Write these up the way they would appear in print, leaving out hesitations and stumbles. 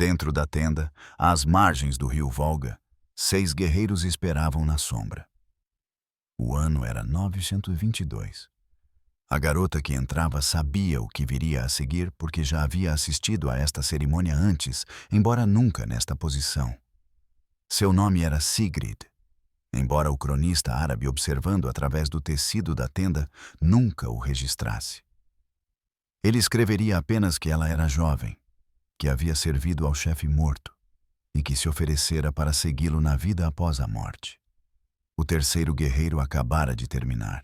Dentro da tenda, às margens do rio Volga, 6 guerreiros esperavam na sombra. O ano era 922. A garota que entrava sabia o que viria a seguir porque já havia assistido a esta cerimônia antes, embora nunca nesta posição. Seu nome era Sigrid, embora o cronista árabe, observando através do tecido da tenda, nunca o registrasse. Ele escreveria apenas que ela era jovem, que havia servido ao chefe morto e que se oferecera para segui-lo na vida após a morte. O terceiro guerreiro acabara de terminar.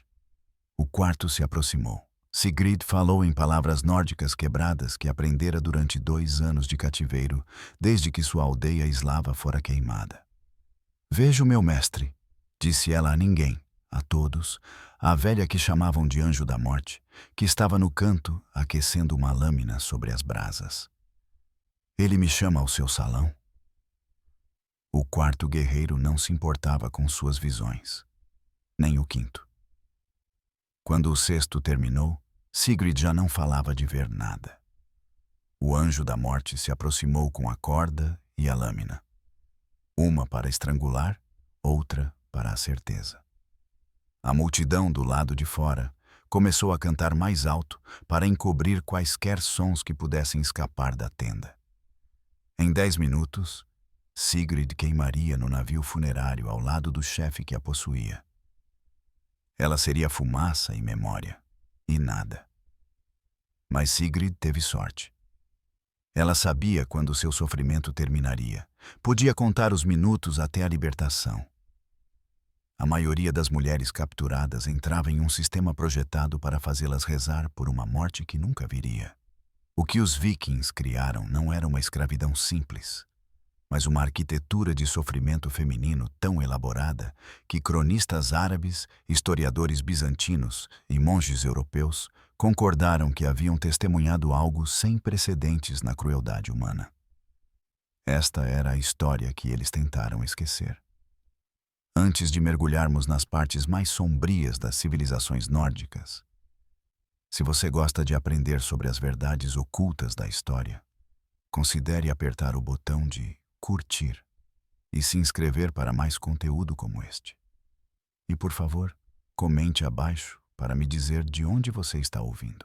O quarto se aproximou. Sigrid falou em palavras nórdicas quebradas que aprendera durante 2 anos de cativeiro, desde que sua aldeia eslava fora queimada. "Vejo meu mestre", disse ela a ninguém, a todos, a velha que chamavam de Anjo da Morte, que estava no canto aquecendo uma lâmina sobre as brasas. "Ele me chama ao seu salão." O quarto guerreiro não se importava com suas visões, nem o quinto. Quando o sexto terminou, Sigrid já não falava de ver nada. O Anjo da Morte se aproximou com a corda e a lâmina. Uma para estrangular, outra para a certeza. A multidão do lado de fora começou a cantar mais alto para encobrir quaisquer sons que pudessem escapar da tenda. Em 10 minutos, Sigrid queimaria no navio funerário ao lado do chefe que a possuía. Ela seria fumaça e memória, e nada. Mas Sigrid teve sorte. Ela sabia quando seu sofrimento terminaria. Podia contar os minutos até a libertação. A maioria das mulheres capturadas entrava em um sistema projetado para fazê-las rezar por uma morte que nunca viria. O que os vikings criaram não era uma escravidão simples, mas uma arquitetura de sofrimento feminino tão elaborada que cronistas árabes, historiadores bizantinos e monges europeus concordaram que haviam testemunhado algo sem precedentes na crueldade humana. Esta era a história que eles tentaram esquecer. Antes de mergulharmos nas partes mais sombrias das civilizações nórdicas, se você gosta de aprender sobre as verdades ocultas da história, considere apertar o botão de curtir e se inscrever para mais conteúdo como este. E, por favor, comente abaixo para me dizer de onde você está ouvindo.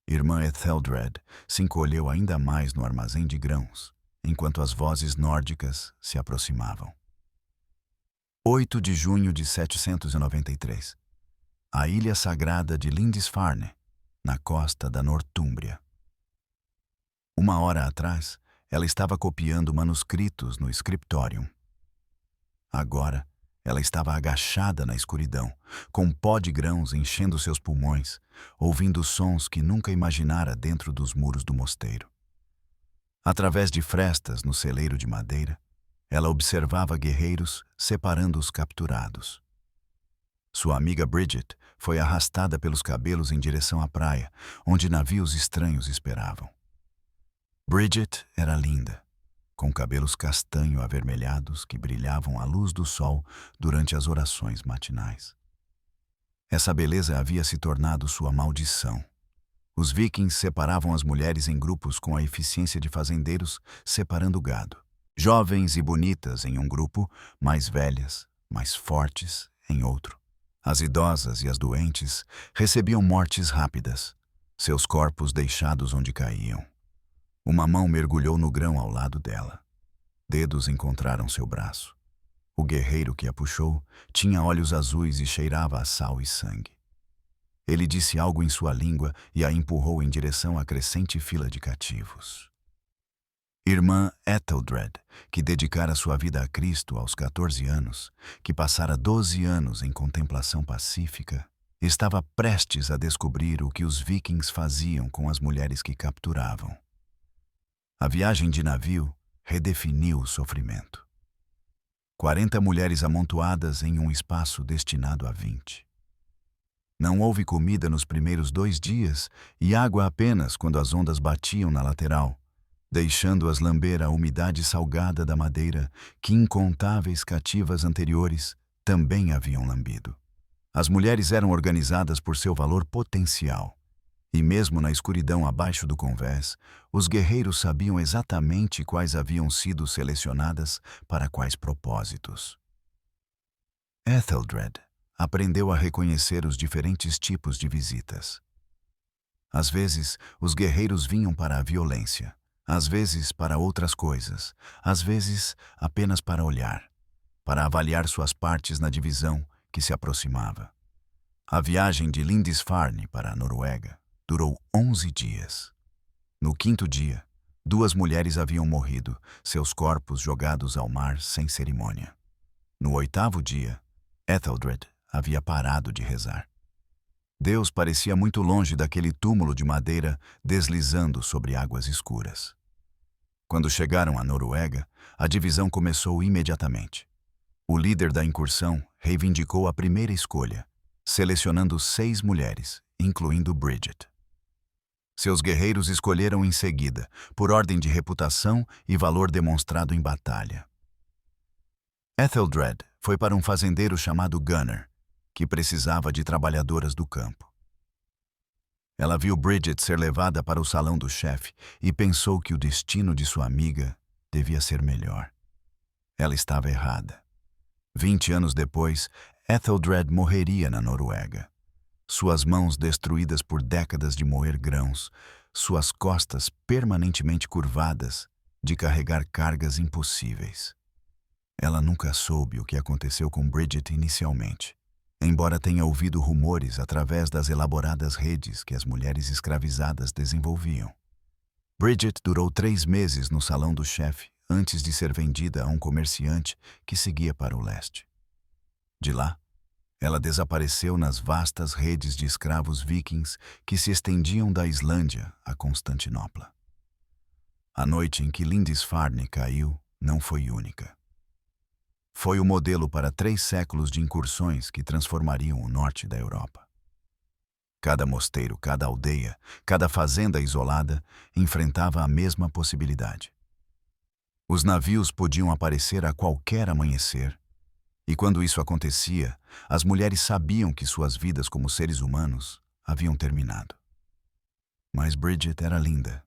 Irmã Etheldred se encolheu ainda mais no armazém de grãos, enquanto as vozes nórdicas se aproximavam. 8 de junho de 793. A ilha sagrada de Lindisfarne, na costa da Nortúmbria. 1 hora atrás, ela estava copiando manuscritos no scriptorium. Agora, ela estava agachada na escuridão, com pó de grãos enchendo seus pulmões, ouvindo sons que nunca imaginara dentro dos muros do mosteiro. Através de frestas no celeiro de madeira, ela observava guerreiros separando os capturados. Sua amiga Bridget foi arrastada pelos cabelos em direção à praia, onde navios estranhos esperavam. Bridget era linda, com cabelos castanho avermelhados que brilhavam à luz do sol durante as orações matinais. Essa beleza havia se tornado sua maldição. Os vikings separavam as mulheres em grupos com a eficiência de fazendeiros separando gado. Jovens e bonitas em um grupo, mais velhas, mais fortes em outro. As idosas e as doentes recebiam mortes rápidas, seus corpos deixados onde caíam. Uma mão mergulhou no grão ao lado dela. Dedos encontraram seu braço. O guerreiro que a puxou tinha olhos azuis e cheirava a sal e sangue. Ele disse algo em sua língua e a empurrou em direção à crescente fila de cativos. Irmã Etheldred, que dedicara sua vida a Cristo aos 14 anos, que passara 12 anos em contemplação pacífica, estava prestes a descobrir o que os vikings faziam com as mulheres que capturavam. A viagem de navio redefiniu o sofrimento. 40 mulheres amontoadas em um espaço destinado a 20. Não houve comida nos primeiros 2 dias e água apenas quando as ondas batiam na lateral, deixando-as lamber a umidade salgada da madeira que incontáveis cativas anteriores também haviam lambido. As mulheres eram organizadas por seu valor potencial. E mesmo na escuridão abaixo do convés, os guerreiros sabiam exatamente quais haviam sido selecionadas para quais propósitos. Etheldred aprendeu a reconhecer os diferentes tipos de visitas. Às vezes, os guerreiros vinham para a violência, às vezes para outras coisas, às vezes apenas para olhar, para avaliar suas partes na divisão que se aproximava. A viagem de Lindisfarne para a Noruega durou 11 dias. No 5º dia, 2 mulheres haviam morrido, seus corpos jogados ao mar sem cerimônia. No 8º dia, Etheldred havia parado de rezar. Deus parecia muito longe daquele túmulo de madeira deslizando sobre águas escuras. Quando chegaram à Noruega, a divisão começou imediatamente. O líder da incursão reivindicou a primeira escolha, selecionando 6 mulheres, incluindo Bridget. Seus guerreiros escolheram em seguida, por ordem de reputação e valor demonstrado em batalha. Etheldred foi para um fazendeiro chamado Gunnar, que precisava de trabalhadoras do campo. Ela viu Bridget ser levada para o salão do chefe e pensou que o destino de sua amiga devia ser melhor. Ela estava errada. 20 anos depois, Etheldred morreria na Noruega. Suas mãos destruídas por décadas de moer grãos, suas costas permanentemente curvadas de carregar cargas impossíveis. Ela nunca soube o que aconteceu com Bridget inicialmente, embora tenha ouvido rumores através das elaboradas redes que as mulheres escravizadas desenvolviam. Bridget durou 3 meses no salão do chefe antes de ser vendida a um comerciante que seguia para o leste. De lá, ela desapareceu nas vastas redes de escravos vikings que se estendiam da Islândia a Constantinopla. A noite em que Lindisfarne caiu não foi única. Foi o modelo para 3 séculos de incursões que transformariam o norte da Europa. Cada mosteiro, cada aldeia, cada fazenda isolada enfrentava a mesma possibilidade. Os navios podiam aparecer a qualquer amanhecer, e quando isso acontecia, as mulheres sabiam que suas vidas como seres humanos haviam terminado. Mas Bridget era linda,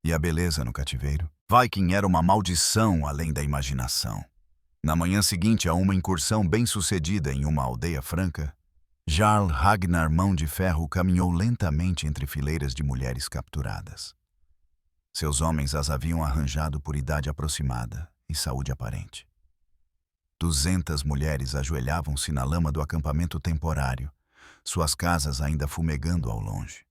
e a beleza no cativeiro Viking era uma maldição além da imaginação. Na manhã seguinte a uma incursão bem-sucedida em uma aldeia franca, Jarl Ragnar Mão de Ferro caminhou lentamente entre fileiras de mulheres capturadas. Seus homens as haviam arranjado por idade aproximada e saúde aparente. 200 mulheres ajoelhavam-se na lama do acampamento temporário, suas casas ainda fumegando ao longe.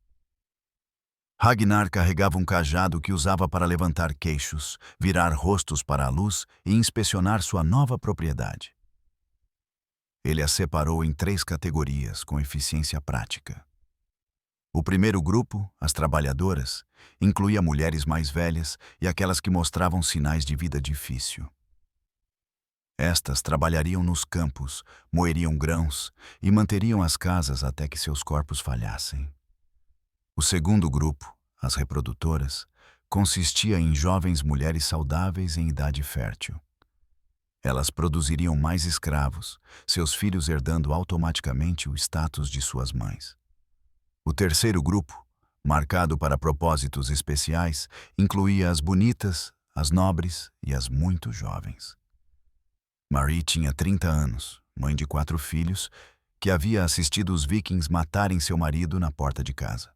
Ragnar carregava um cajado que usava para levantar queixos, virar rostos para a luz e inspecionar sua nova propriedade. Ele as separou em 3 categorias com eficiência prática. O primeiro grupo, as trabalhadoras, incluía mulheres mais velhas e aquelas que mostravam sinais de vida difícil. Estas trabalhariam nos campos, moeriam grãos e manteriam as casas até que seus corpos falhassem. O segundo grupo, as reprodutoras, consistia em jovens mulheres saudáveis em idade fértil. Elas produziriam mais escravos, seus filhos herdando automaticamente o status de suas mães. O terceiro grupo, marcado para propósitos especiais, incluía as bonitas, as nobres e as muito jovens. Marie tinha 30 anos, mãe de 4 filhos, que havia assistido os vikings matarem seu marido na porta de casa.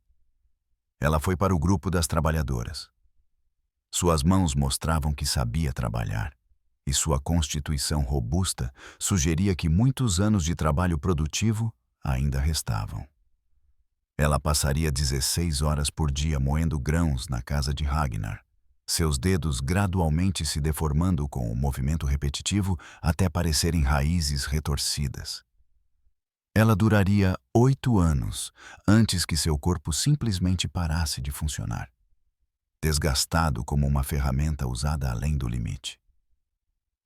Ela foi para o grupo das trabalhadoras. Suas mãos mostravam que sabia trabalhar, e sua constituição robusta sugeria que muitos anos de trabalho produtivo ainda restavam. Ela passaria 16 horas por dia moendo grãos na casa de Ragnar, seus dedos gradualmente se deformando com o movimento repetitivo até parecerem raízes retorcidas. Ela duraria 8 anos antes que seu corpo simplesmente parasse de funcionar, desgastado como uma ferramenta usada além do limite.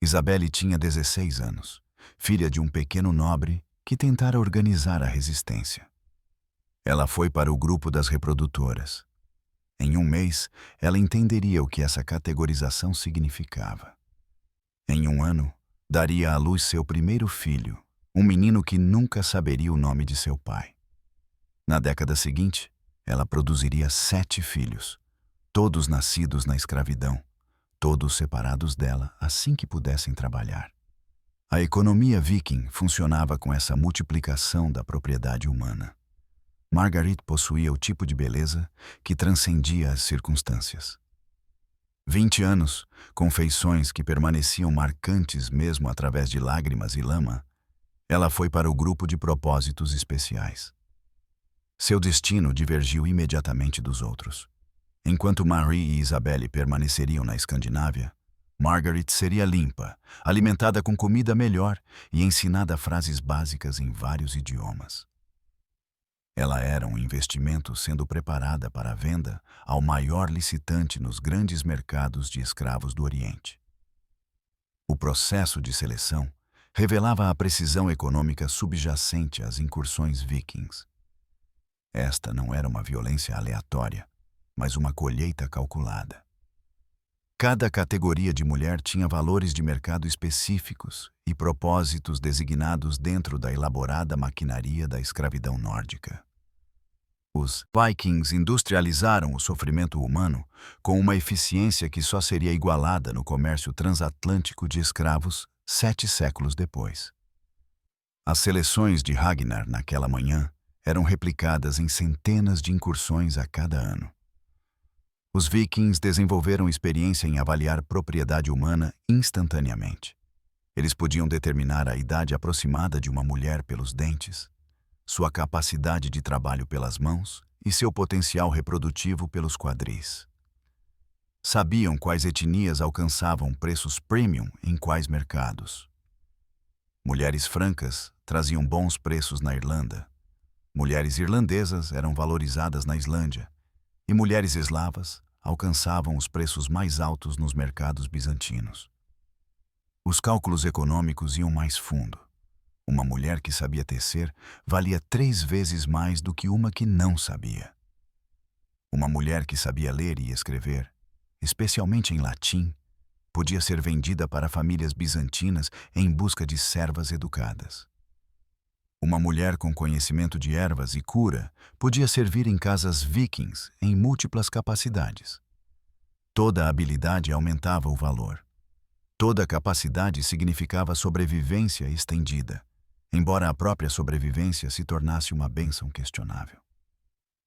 Isabelle tinha 16 anos, filha de um pequeno nobre que tentara organizar a resistência. Ela foi para o grupo das reprodutoras. Em 1 mês, ela entenderia o que essa categorização significava. Em 1 ano, daria à luz seu primeiro filho, um menino que nunca saberia o nome de seu pai. Na década seguinte, Ela produziria 7 filhos, todos nascidos na escravidão, todos separados dela assim que pudessem trabalhar. A economia viking funcionava com essa multiplicação da propriedade humana. Margaret possuía o tipo de beleza que transcendia as circunstâncias. 20 anos, com feições que permaneciam marcantes mesmo através de lágrimas e lama, ela foi para o grupo de propósitos especiais. Seu destino divergiu imediatamente dos outros. Enquanto Marie e Isabelle permaneceriam na Escandinávia, Margaret seria limpa, alimentada com comida melhor e ensinada frases básicas em vários idiomas. Ela era um investimento sendo preparada para a venda ao maior licitante nos grandes mercados de escravos do Oriente. O processo de seleção revelava a precisão econômica subjacente às incursões vikings. Esta não era uma violência aleatória, mas uma colheita calculada. Cada categoria de mulher tinha valores de mercado específicos e propósitos designados dentro da elaborada maquinaria da escravidão nórdica. Os Vikings industrializaram o sofrimento humano com uma eficiência que só seria igualada no comércio transatlântico de escravos 7 séculos depois. As seleções de Ragnar naquela manhã eram replicadas em centenas de incursões a cada ano. Os vikings desenvolveram experiência em avaliar propriedade humana instantaneamente. Eles podiam determinar a idade aproximada de uma mulher pelos dentes, sua capacidade de trabalho pelas mãos e seu potencial reprodutivo pelos quadris. Sabiam quais etnias alcançavam preços premium em quais mercados. Mulheres francas traziam bons preços na Irlanda. Mulheres irlandesas eram valorizadas na Islândia. E mulheres eslavas alcançavam os preços mais altos nos mercados bizantinos. Os cálculos econômicos iam mais fundo. Uma mulher que sabia tecer valia 3 vezes mais do que uma que não sabia. Uma mulher que sabia ler e escrever, especialmente em latim, podia ser vendida para famílias bizantinas em busca de servas educadas. Uma mulher com conhecimento de ervas e cura podia servir em casas vikings em múltiplas capacidades. Toda habilidade aumentava o valor. Toda capacidade significava sobrevivência estendida, embora a própria sobrevivência se tornasse uma bênção questionável.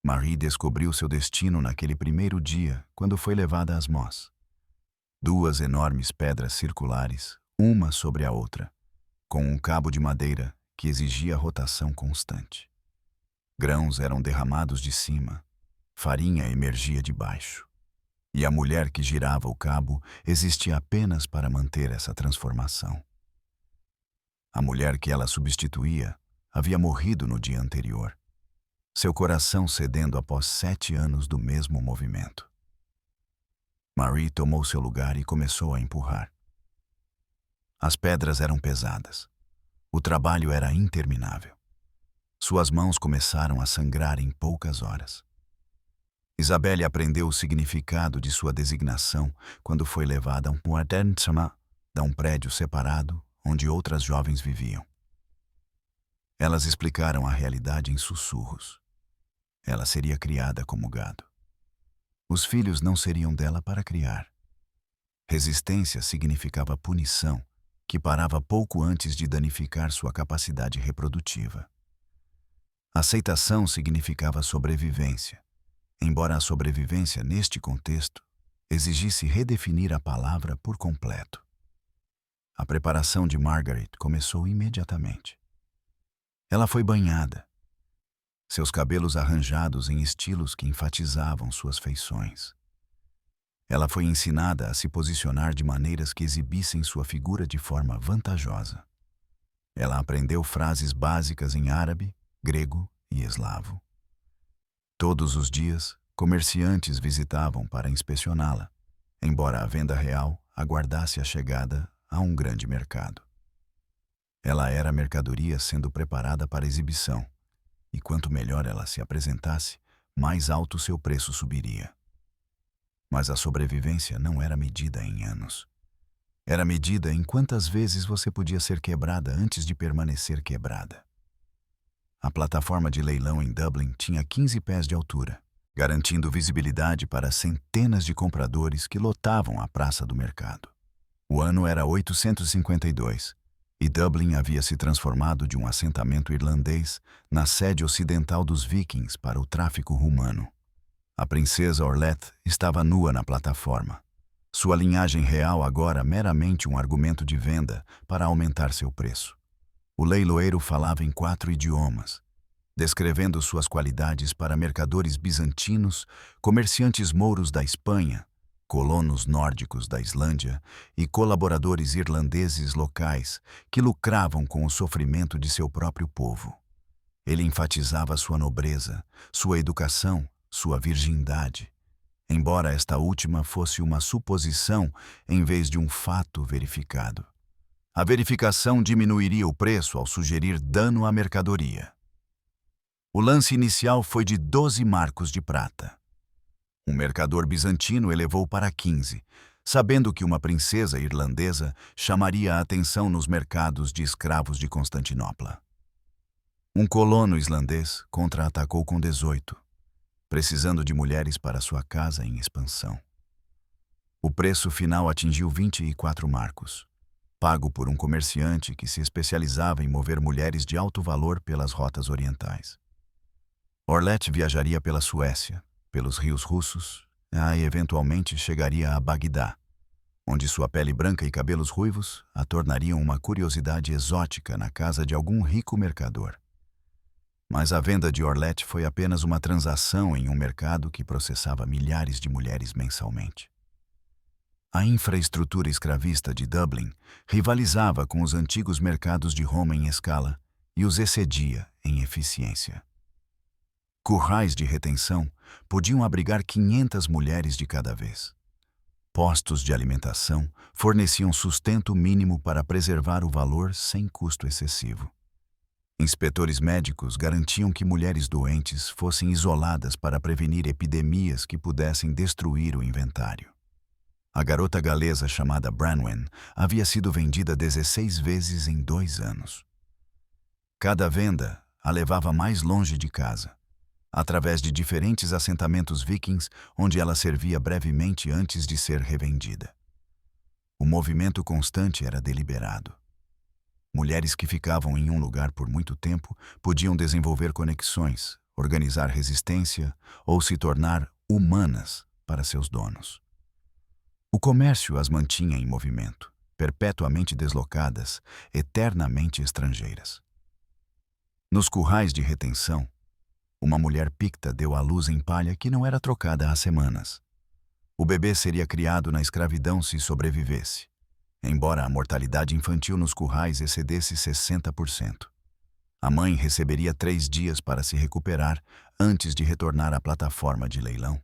Marie descobriu seu destino naquele primeiro dia, quando foi levada às Mós. 2 enormes pedras circulares, uma sobre a outra, com um cabo de madeira que exigia rotação constante. Grãos eram derramados de cima, farinha emergia de baixo. E a mulher que girava o cabo existia apenas para manter essa transformação. A mulher que ela substituía havia morrido no dia anterior, seu coração cedendo após 7 anos do mesmo movimento. Marie tomou seu lugar e começou a empurrar. As pedras eram pesadas. O trabalho era interminável. Suas mãos começaram a sangrar em poucas horas. Isabelle aprendeu o significado de sua designação quando foi levada a um prédio separado onde outras jovens viviam. Elas explicaram a realidade em sussurros. Ela seria criada como gado. Os filhos não seriam dela para criar. Resistência significava punição, que parava pouco antes de danificar sua capacidade reprodutiva. Aceitação significava sobrevivência, embora a sobrevivência neste contexto exigisse redefinir a palavra por completo. A preparação de Margaret começou imediatamente. Ela foi banhada, seus cabelos arranjados em estilos que enfatizavam suas feições. Ela foi ensinada a se posicionar de maneiras que exibissem sua figura de forma vantajosa. Ela aprendeu frases básicas em árabe, grego e eslavo. Todos os dias, comerciantes visitavam para inspecioná-la, embora a venda real aguardasse a chegada a um grande mercado. Ela era mercadoria sendo preparada para exibição, e quanto melhor ela se apresentasse, mais alto seu preço subiria. Mas a sobrevivência não era medida em anos. Era medida em quantas vezes você podia ser quebrada antes de permanecer quebrada. A plataforma de leilão em Dublin tinha 15 pés de altura, garantindo visibilidade para centenas de compradores que lotavam a praça do mercado. O ano era 852 e Dublin havia se transformado de um assentamento irlandês na sede ocidental dos vikings para o tráfico humano. A princesa Orleth estava nua na plataforma. Sua linhagem real agora meramente um argumento de venda para aumentar seu preço. O leiloeiro falava em 4 idiomas, descrevendo suas qualidades para mercadores bizantinos, comerciantes mouros da Espanha, colonos nórdicos da Islândia e colaboradores irlandeses locais que lucravam com o sofrimento de seu próprio povo. Ele enfatizava sua nobreza, sua educação, sua virgindade, embora esta última fosse uma suposição em vez de um fato verificado. A verificação diminuiria o preço ao sugerir dano à mercadoria. O lance inicial foi de 12 marcos de prata. Um mercador bizantino elevou para 15, sabendo que uma princesa irlandesa chamaria a atenção nos mercados de escravos de Constantinopla. Um colono islandês contra-atacou com 18, precisando de mulheres para sua casa em expansão. O preço final atingiu 24 marcos, pago por um comerciante que se especializava em mover mulheres de alto valor pelas rotas orientais. Orleth viajaria pela Suécia, pelos rios russos, e eventualmente chegaria a Bagdá, onde sua pele branca e cabelos ruivos a tornariam uma curiosidade exótica na casa de algum rico mercador. Mas a venda de Orleth foi apenas uma transação em um mercado que processava milhares de mulheres mensalmente. A infraestrutura escravista de Dublin rivalizava com os antigos mercados de Roma em escala e os excedia em eficiência. Currais de retenção podiam abrigar 500 mulheres de cada vez. Postos de alimentação forneciam sustento mínimo para preservar o valor sem custo excessivo. Inspetores médicos garantiam que mulheres doentes fossem isoladas para prevenir epidemias que pudessem destruir o inventário. A garota galesa chamada Branwen havia sido vendida 16 vezes em 2 anos. Cada venda a levava mais longe de casa, através de diferentes assentamentos vikings onde ela servia brevemente antes de ser revendida. O movimento constante era deliberado. Mulheres que ficavam em um lugar por muito tempo podiam desenvolver conexões, organizar resistência ou se tornar humanas para seus donos. O comércio as mantinha em movimento, perpetuamente deslocadas, eternamente estrangeiras. Nos currais de retenção, uma mulher picta deu à luz em palha que não era trocada há semanas. O bebê seria criado na escravidão se sobrevivesse, embora a mortalidade infantil nos currais excedesse 60%. A mãe receberia 3 dias para se recuperar antes de retornar à plataforma de leilão,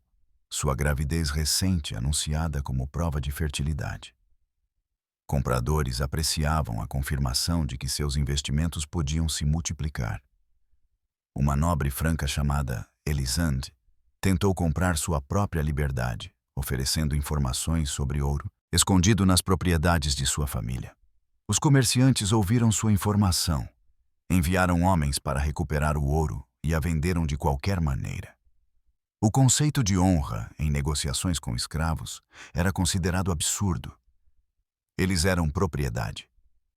sua gravidez recente anunciada como prova de fertilidade. Compradores apreciavam a confirmação de que seus investimentos podiam se multiplicar. Uma nobre franca chamada Elisande tentou comprar sua própria liberdade, oferecendo informações sobre ouro escondido nas propriedades de sua família. Os comerciantes ouviram sua informação, enviaram homens para recuperar o ouro e a venderam de qualquer maneira. O conceito de honra em negociações com escravos era considerado absurdo. Eles eram propriedade,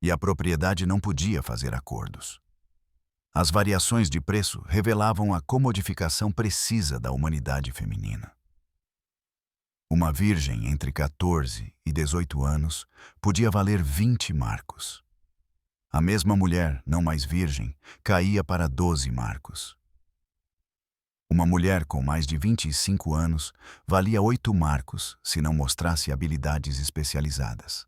e a propriedade não podia fazer acordos. As variações de preço revelavam a comodificação precisa da humanidade feminina. Uma virgem entre 14 e 18 anos podia valer 20 marcos. A mesma mulher, não mais virgem, caía para 12 marcos. Uma mulher com mais de 25 anos valia 8 marcos se não mostrasse habilidades especializadas.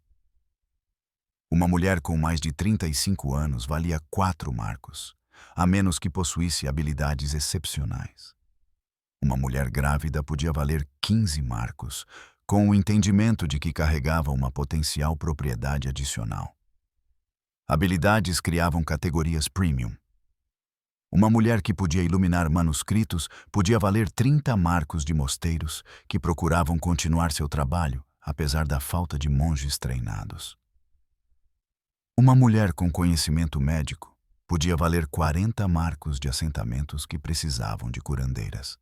Uma mulher com mais de 35 anos valia 4 marcos, a menos que possuísse habilidades excepcionais. Uma mulher grávida podia valer 15 marcos, com o entendimento de que carregava uma potencial propriedade adicional. Habilidades criavam categorias premium. Uma mulher que podia iluminar manuscritos podia valer 30 marcos de mosteiros que procuravam continuar seu trabalho, apesar da falta de monges treinados. Uma mulher com conhecimento médico podia valer 40 marcos de assentamentos que precisavam de curandeiras.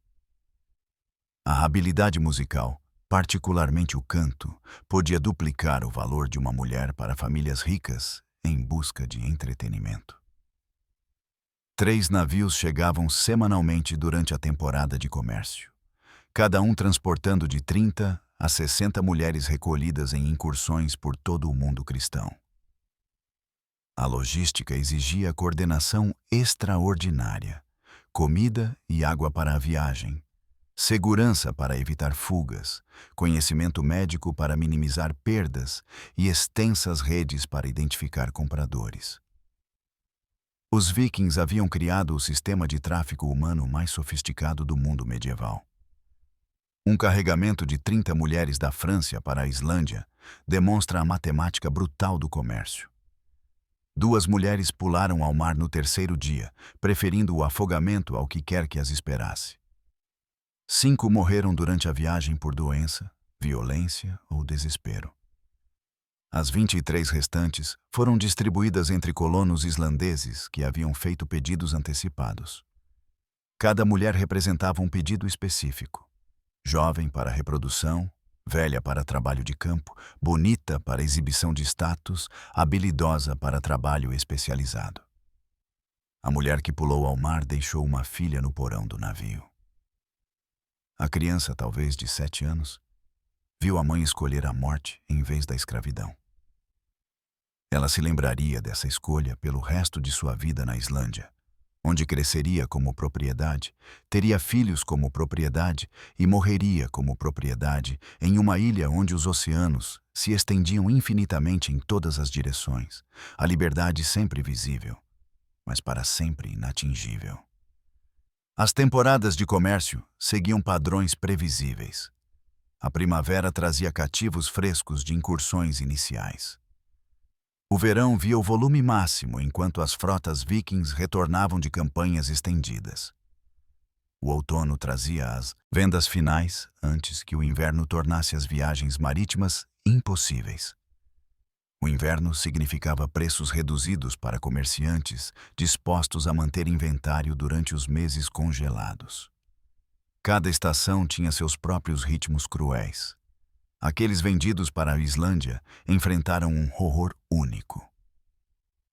A habilidade musical, particularmente o canto, podia duplicar o valor de uma mulher para famílias ricas em busca de entretenimento. 3 navios chegavam semanalmente durante a temporada de comércio, cada um transportando de 30 a 60 mulheres recolhidas em incursões por todo o mundo cristão. A logística exigia coordenação extraordinária, comida e água para a viagem, segurança para evitar fugas, conhecimento médico para minimizar perdas e extensas redes para identificar compradores. Os vikings haviam criado o sistema de tráfico humano mais sofisticado do mundo medieval. Um carregamento de 30 mulheres da França para a Islândia demonstra a matemática brutal do comércio. 2 mulheres pularam ao mar no 3º dia, preferindo o afogamento ao que quer que as esperasse. 5 morreram durante a viagem por doença, violência ou desespero. As 23 restantes foram distribuídas entre colonos islandeses que haviam feito pedidos antecipados. Cada mulher representava um pedido específico: jovem para reprodução, velha para trabalho de campo, bonita para exibição de status, habilidosa para trabalho especializado. A mulher que pulou ao mar deixou uma filha no porão do navio. A criança, talvez de 7 anos, viu a mãe escolher a morte em vez da escravidão. Ela se lembraria dessa escolha pelo resto de sua vida na Islândia, onde cresceria como propriedade, teria filhos como propriedade e morreria como propriedade em uma ilha onde os oceanos se estendiam infinitamente em todas as direções, a liberdade sempre visível, mas para sempre inatingível. As temporadas de comércio seguiam padrões previsíveis. A primavera trazia cativos frescos de incursões iniciais. O verão via o volume máximo enquanto as frotas vikings retornavam de campanhas estendidas. O outono trazia as vendas finais antes que o inverno tornasse as viagens marítimas impossíveis. O inverno significava preços reduzidos para comerciantes dispostos a manter inventário durante os meses congelados. Cada estação tinha seus próprios ritmos cruéis. Aqueles vendidos para a Islândia enfrentaram um horror único.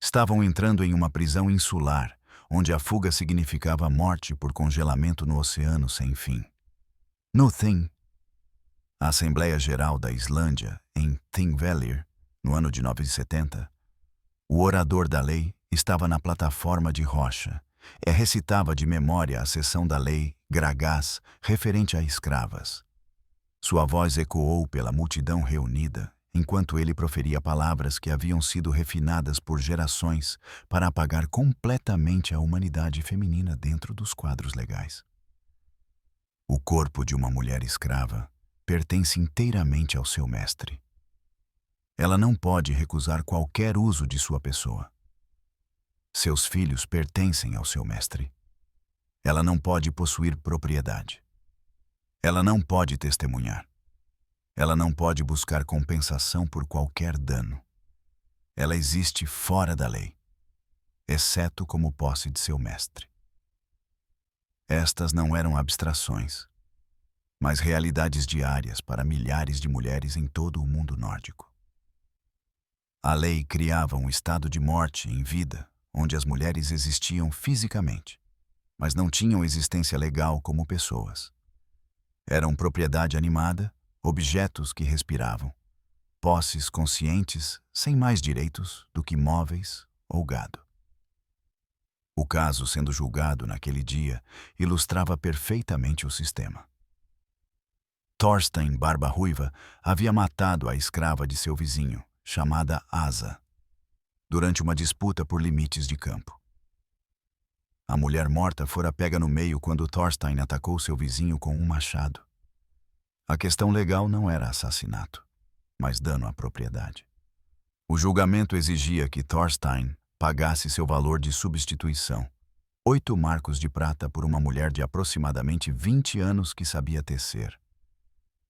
Estavam entrando em uma prisão insular, onde a fuga significava morte por congelamento no oceano sem fim. No Thing, a Assembleia Geral da Islândia, em Thingvellir, no ano de 970, o orador da lei estava na plataforma de rocha e recitava de memória a seção da lei Gragás referente a escravas. Sua voz ecoou pela multidão reunida, enquanto ele proferia palavras que haviam sido refinadas por gerações para apagar completamente a humanidade feminina dentro dos quadros legais. O corpo de uma mulher escrava pertence inteiramente ao seu mestre. Ela não pode recusar qualquer uso de sua pessoa. Seus filhos pertencem ao seu mestre. Ela não pode possuir propriedade. Ela não pode testemunhar. Ela não pode buscar compensação por qualquer dano. Ela existe fora da lei, exceto como posse de seu mestre. Estas não eram abstrações, mas realidades diárias para milhares de mulheres em todo o mundo nórdico. A lei criava um estado de morte em vida, onde as mulheres existiam fisicamente, mas não tinham existência legal como pessoas. Eram propriedade animada, objetos que respiravam, posses conscientes sem mais direitos do que móveis ou gado. O caso sendo julgado naquele dia ilustrava perfeitamente o sistema. Thorstein Barba Ruiva havia matado a escrava de seu vizinho, chamada Asa, durante uma disputa por limites de campo. A mulher morta fora pega no meio quando Thorstein atacou seu vizinho com um machado. A questão legal não era assassinato, mas dano à propriedade. O julgamento exigia que Thorstein pagasse seu valor de substituição, 8 marcos de prata por uma mulher de aproximadamente 20 anos que sabia tecer.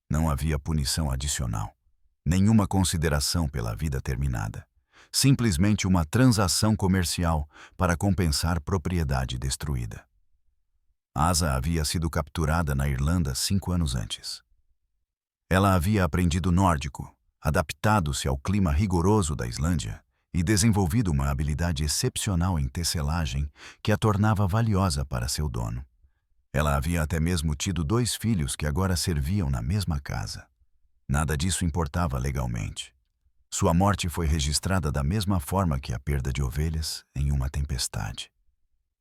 Não havia punição adicional, nenhuma consideração pela vida terminada. Simplesmente uma transação comercial para compensar propriedade destruída. Asa havia sido capturada na Irlanda 5 anos antes. Ela havia aprendido nórdico, adaptado-se ao clima rigoroso da Islândia e desenvolvido uma habilidade excepcional em tecelagem que a tornava valiosa para seu dono. Ela havia até mesmo tido 2 filhos que agora serviam na mesma casa. Nada disso importava legalmente. Sua morte foi registrada da mesma forma que a perda de ovelhas em uma tempestade.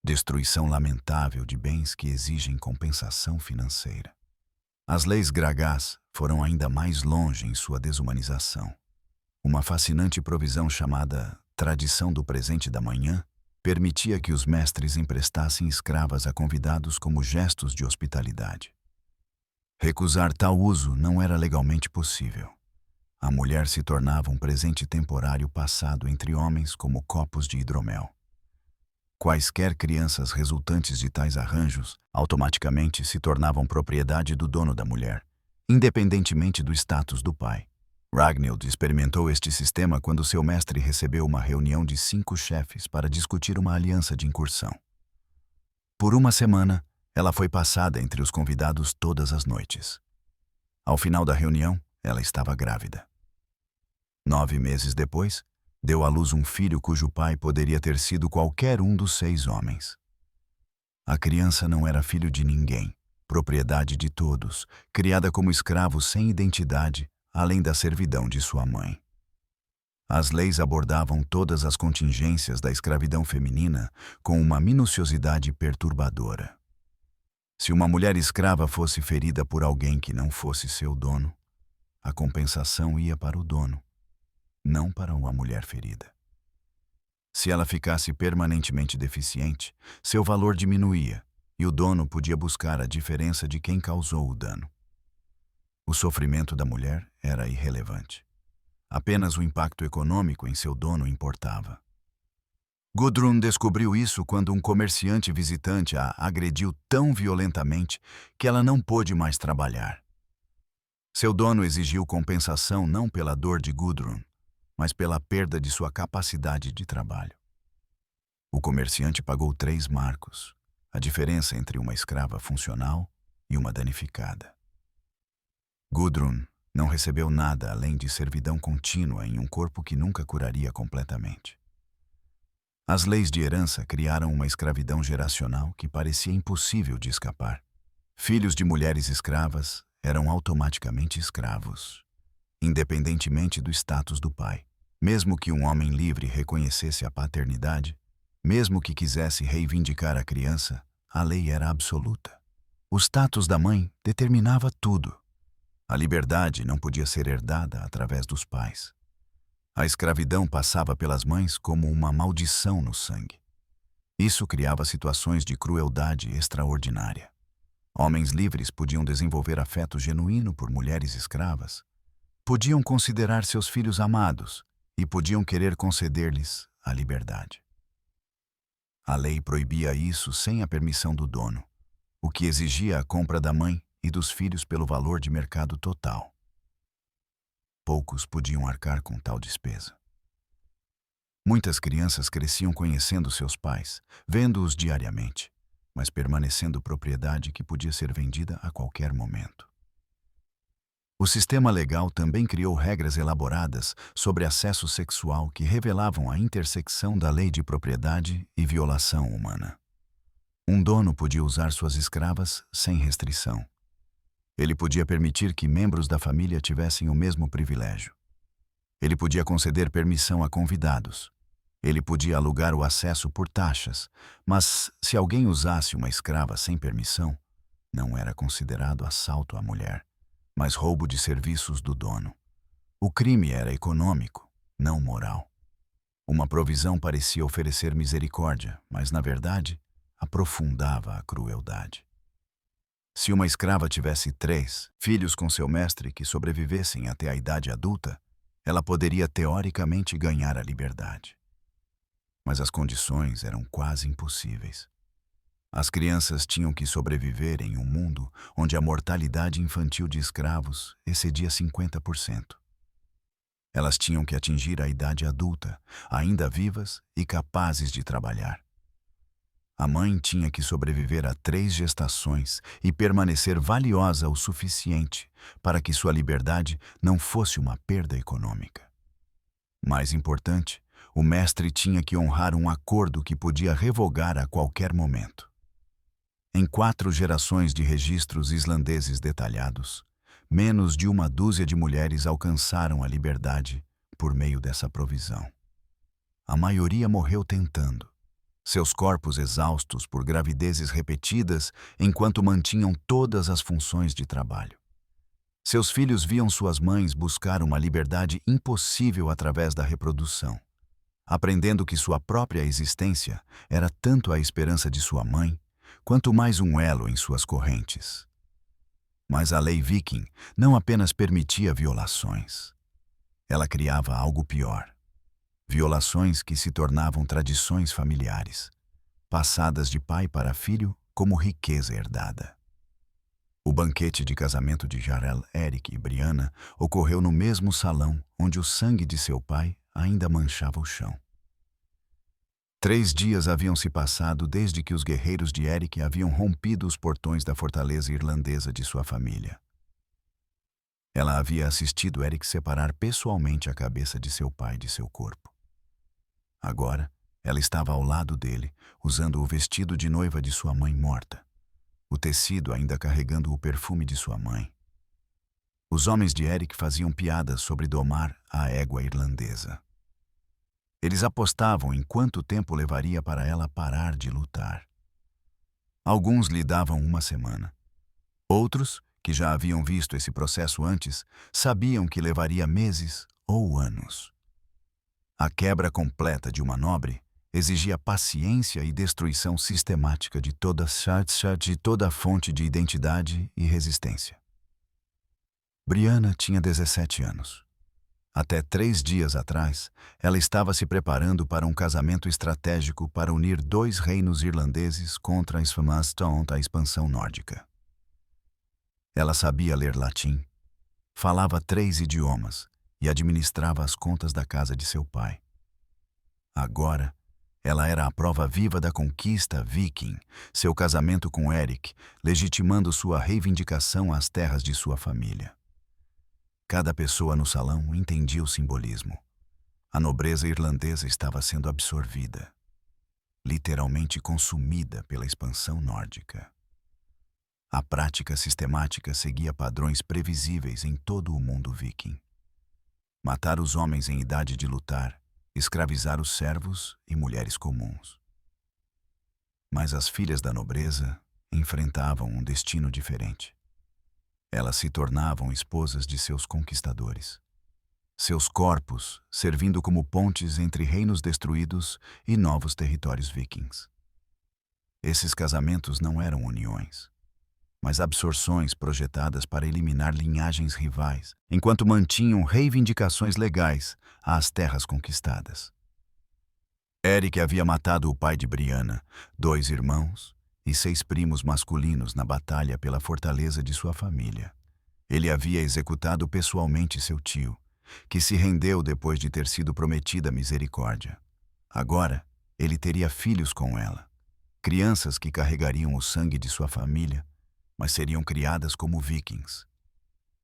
Destruição lamentável de bens que exigem compensação financeira. As leis Gragas foram ainda mais longe em sua desumanização. Uma fascinante provisão chamada Tradição do Presente da Manhã permitia que os mestres emprestassem escravas a convidados como gestos de hospitalidade. Recusar tal uso não era legalmente possível. A mulher se tornava um presente temporário passado entre homens como copos de hidromel. Quaisquer crianças resultantes de tais arranjos automaticamente se tornavam propriedade do dono da mulher, independentemente do status do pai. Ragnhild experimentou este sistema quando seu mestre recebeu uma reunião de 5 chefes para discutir uma aliança de incursão. Por uma semana, ela foi passada entre os convidados todas as noites. Ao final da reunião, ela estava grávida. 9 meses depois, deu à luz um filho cujo pai poderia ter sido qualquer um dos 6 homens. A criança não era filho de ninguém, propriedade de todos, criada como escravo sem identidade, além da servidão de sua mãe. As leis abordavam todas as contingências da escravidão feminina com uma minuciosidade perturbadora. Se uma mulher escrava fosse ferida por alguém que não fosse seu dono, a compensação ia para o dono, não para uma mulher ferida. Se ela ficasse permanentemente deficiente, seu valor diminuía e o dono podia buscar a diferença de quem causou o dano. O sofrimento da mulher era irrelevante. Apenas o impacto econômico em seu dono importava. Gudrun descobriu isso quando um comerciante visitante a agrediu tão violentamente que ela não pôde mais trabalhar. Seu dono exigiu compensação não pela dor de Gudrun, mas pela perda de sua capacidade de trabalho. O comerciante pagou 3 marcos, a diferença entre uma escrava funcional e uma danificada. Gudrun não recebeu nada além de servidão contínua em um corpo que nunca curaria completamente. As leis de herança criaram uma escravidão geracional que parecia impossível de escapar. Filhos de mulheres escravas eram automaticamente escravos, independentemente do status do pai. Mesmo que um homem livre reconhecesse a paternidade, mesmo que quisesse reivindicar a criança, a lei era absoluta. O status da mãe determinava tudo. A liberdade não podia ser herdada através dos pais. A escravidão passava pelas mães como uma maldição no sangue. Isso criava situações de crueldade extraordinária. Homens livres podiam desenvolver afeto genuíno por mulheres escravas, podiam considerar seus filhos amados e podiam querer conceder-lhes a liberdade. A lei proibia isso sem a permissão do dono, o que exigia a compra da mãe e dos filhos pelo valor de mercado total. Poucos podiam arcar com tal despesa. Muitas crianças cresciam conhecendo seus pais, vendo-os diariamente, mas permanecendo propriedade que podia ser vendida a qualquer momento. O sistema legal também criou regras elaboradas sobre acesso sexual que revelavam a intersecção da lei de propriedade e violação humana. Um dono podia usar suas escravas sem restrição. Ele podia permitir que membros da família tivessem o mesmo privilégio. Ele podia conceder permissão a convidados. Ele podia alugar o acesso por taxas, mas se alguém usasse uma escrava sem permissão, não era considerado assalto à mulher, mas roubo de serviços do dono. O crime era econômico, não moral. Uma provisão parecia oferecer misericórdia, mas, na verdade, aprofundava a crueldade. Se uma escrava tivesse 3 filhos com seu mestre que sobrevivessem até a idade adulta, ela poderia teoricamente ganhar a liberdade. Mas as condições eram quase impossíveis. As crianças tinham que sobreviver em um mundo onde a mortalidade infantil de escravos excedia 50%. Elas tinham que atingir a idade adulta, ainda vivas e capazes de trabalhar. A mãe tinha que sobreviver a 3 gestações e permanecer valiosa o suficiente para que sua liberdade não fosse uma perda econômica. Mais importante, o mestre tinha que honrar um acordo que podia revogar a qualquer momento. Em 4 gerações de registros islandeses detalhados, menos de uma dúzia de mulheres alcançaram a liberdade por meio dessa provisão. A maioria morreu tentando, seus corpos exaustos por gravidezes repetidas enquanto mantinham todas as funções de trabalho. Seus filhos viam suas mães buscar uma liberdade impossível através da reprodução, aprendendo que sua própria existência era tanto a esperança de sua mãe, quanto mais um elo em suas correntes. Mas a lei viking não apenas permitia violações. Ela criava algo pior. Violações que se tornavam tradições familiares, passadas de pai para filho como riqueza herdada. O banquete de casamento de Jarl Erik e Brianna ocorreu no mesmo salão onde o sangue de seu pai ainda manchava o chão. 3 dias haviam se passado desde que os guerreiros de Erik haviam rompido os portões da fortaleza irlandesa de sua família. Ela havia assistido Erik separar pessoalmente a cabeça de seu pai de seu corpo. Agora, ela estava ao lado dele, usando o vestido de noiva de sua mãe morta, o tecido ainda carregando o perfume de sua mãe. Os homens de Erik faziam piadas sobre domar a égua irlandesa. Eles apostavam em quanto tempo levaria para ela parar de lutar. Alguns lhe davam 1 semana. Outros, que já haviam visto esse processo antes, sabiam que levaria meses ou anos. A quebra completa de uma nobre exigia paciência e destruição sistemática de toda a fonte de identidade e resistência. Brianna tinha 17 anos. Até 3 dias atrás, ela estava se preparando para um casamento estratégico para unir 2 reinos irlandeses contra a expansão nórdica. Ela sabia ler latim, falava 3 idiomas e administrava as contas da casa de seu pai. Agora, ela era a prova viva da conquista viking, seu casamento com Erik, legitimando sua reivindicação às terras de sua família. Cada pessoa no salão entendia o simbolismo. A nobreza irlandesa estava sendo absorvida, literalmente consumida pela expansão nórdica. A prática sistemática seguia padrões previsíveis em todo o mundo viking. Matar os homens em idade de lutar, escravizar os servos e mulheres comuns. Mas as filhas da nobreza enfrentavam um destino diferente. Elas se tornavam esposas de seus conquistadores. Seus corpos servindo como pontes entre reinos destruídos e novos territórios vikings. Esses casamentos não eram uniões, mas absorções projetadas para eliminar linhagens rivais, enquanto mantinham reivindicações legais às terras conquistadas. Erik havia matado o pai de Brianna, 2 irmãos e 6 primos masculinos na batalha pela fortaleza de sua família. Ele havia executado pessoalmente seu tio, que se rendeu depois de ter sido prometida misericórdia. Agora, ele teria filhos com ela, crianças que carregariam o sangue de sua família, mas seriam criadas como vikings.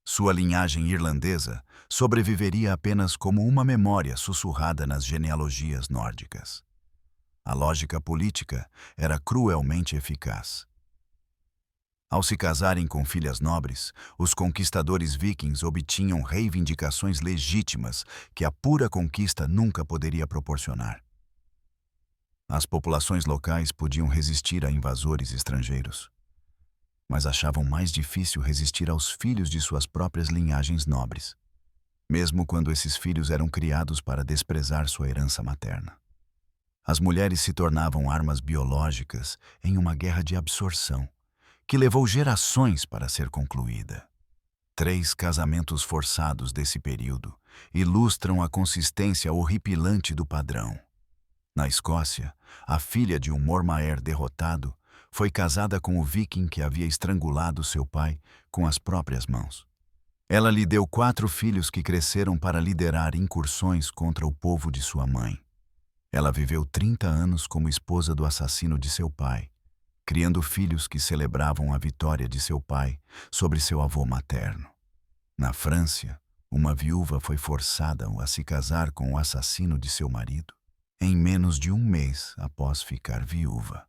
Sua linhagem irlandesa sobreviveria apenas como uma memória sussurrada nas genealogias nórdicas. A lógica política era cruelmente eficaz. Ao se casarem com filhas nobres, os conquistadores vikings obtinham reivindicações legítimas que a pura conquista nunca poderia proporcionar. As populações locais podiam resistir a invasores estrangeiros, mas achavam mais difícil resistir aos filhos de suas próprias linhagens nobres, mesmo quando esses filhos eram criados para desprezar sua herança materna. As mulheres se tornavam armas biológicas em uma guerra de absorção, que levou gerações para ser concluída. 3 casamentos forçados desse período ilustram a consistência horripilante do padrão. Na Escócia, a filha de um Mormaer derrotado foi casada com o viking que havia estrangulado seu pai com as próprias mãos. Ela lhe deu 4 filhos que cresceram para liderar incursões contra o povo de sua mãe. Ela viveu 30 anos como esposa do assassino de seu pai, criando filhos que celebravam a vitória de seu pai sobre seu avô materno. Na França, uma viúva foi forçada a se casar com o assassino de seu marido, em menos de um mês após ficar viúva.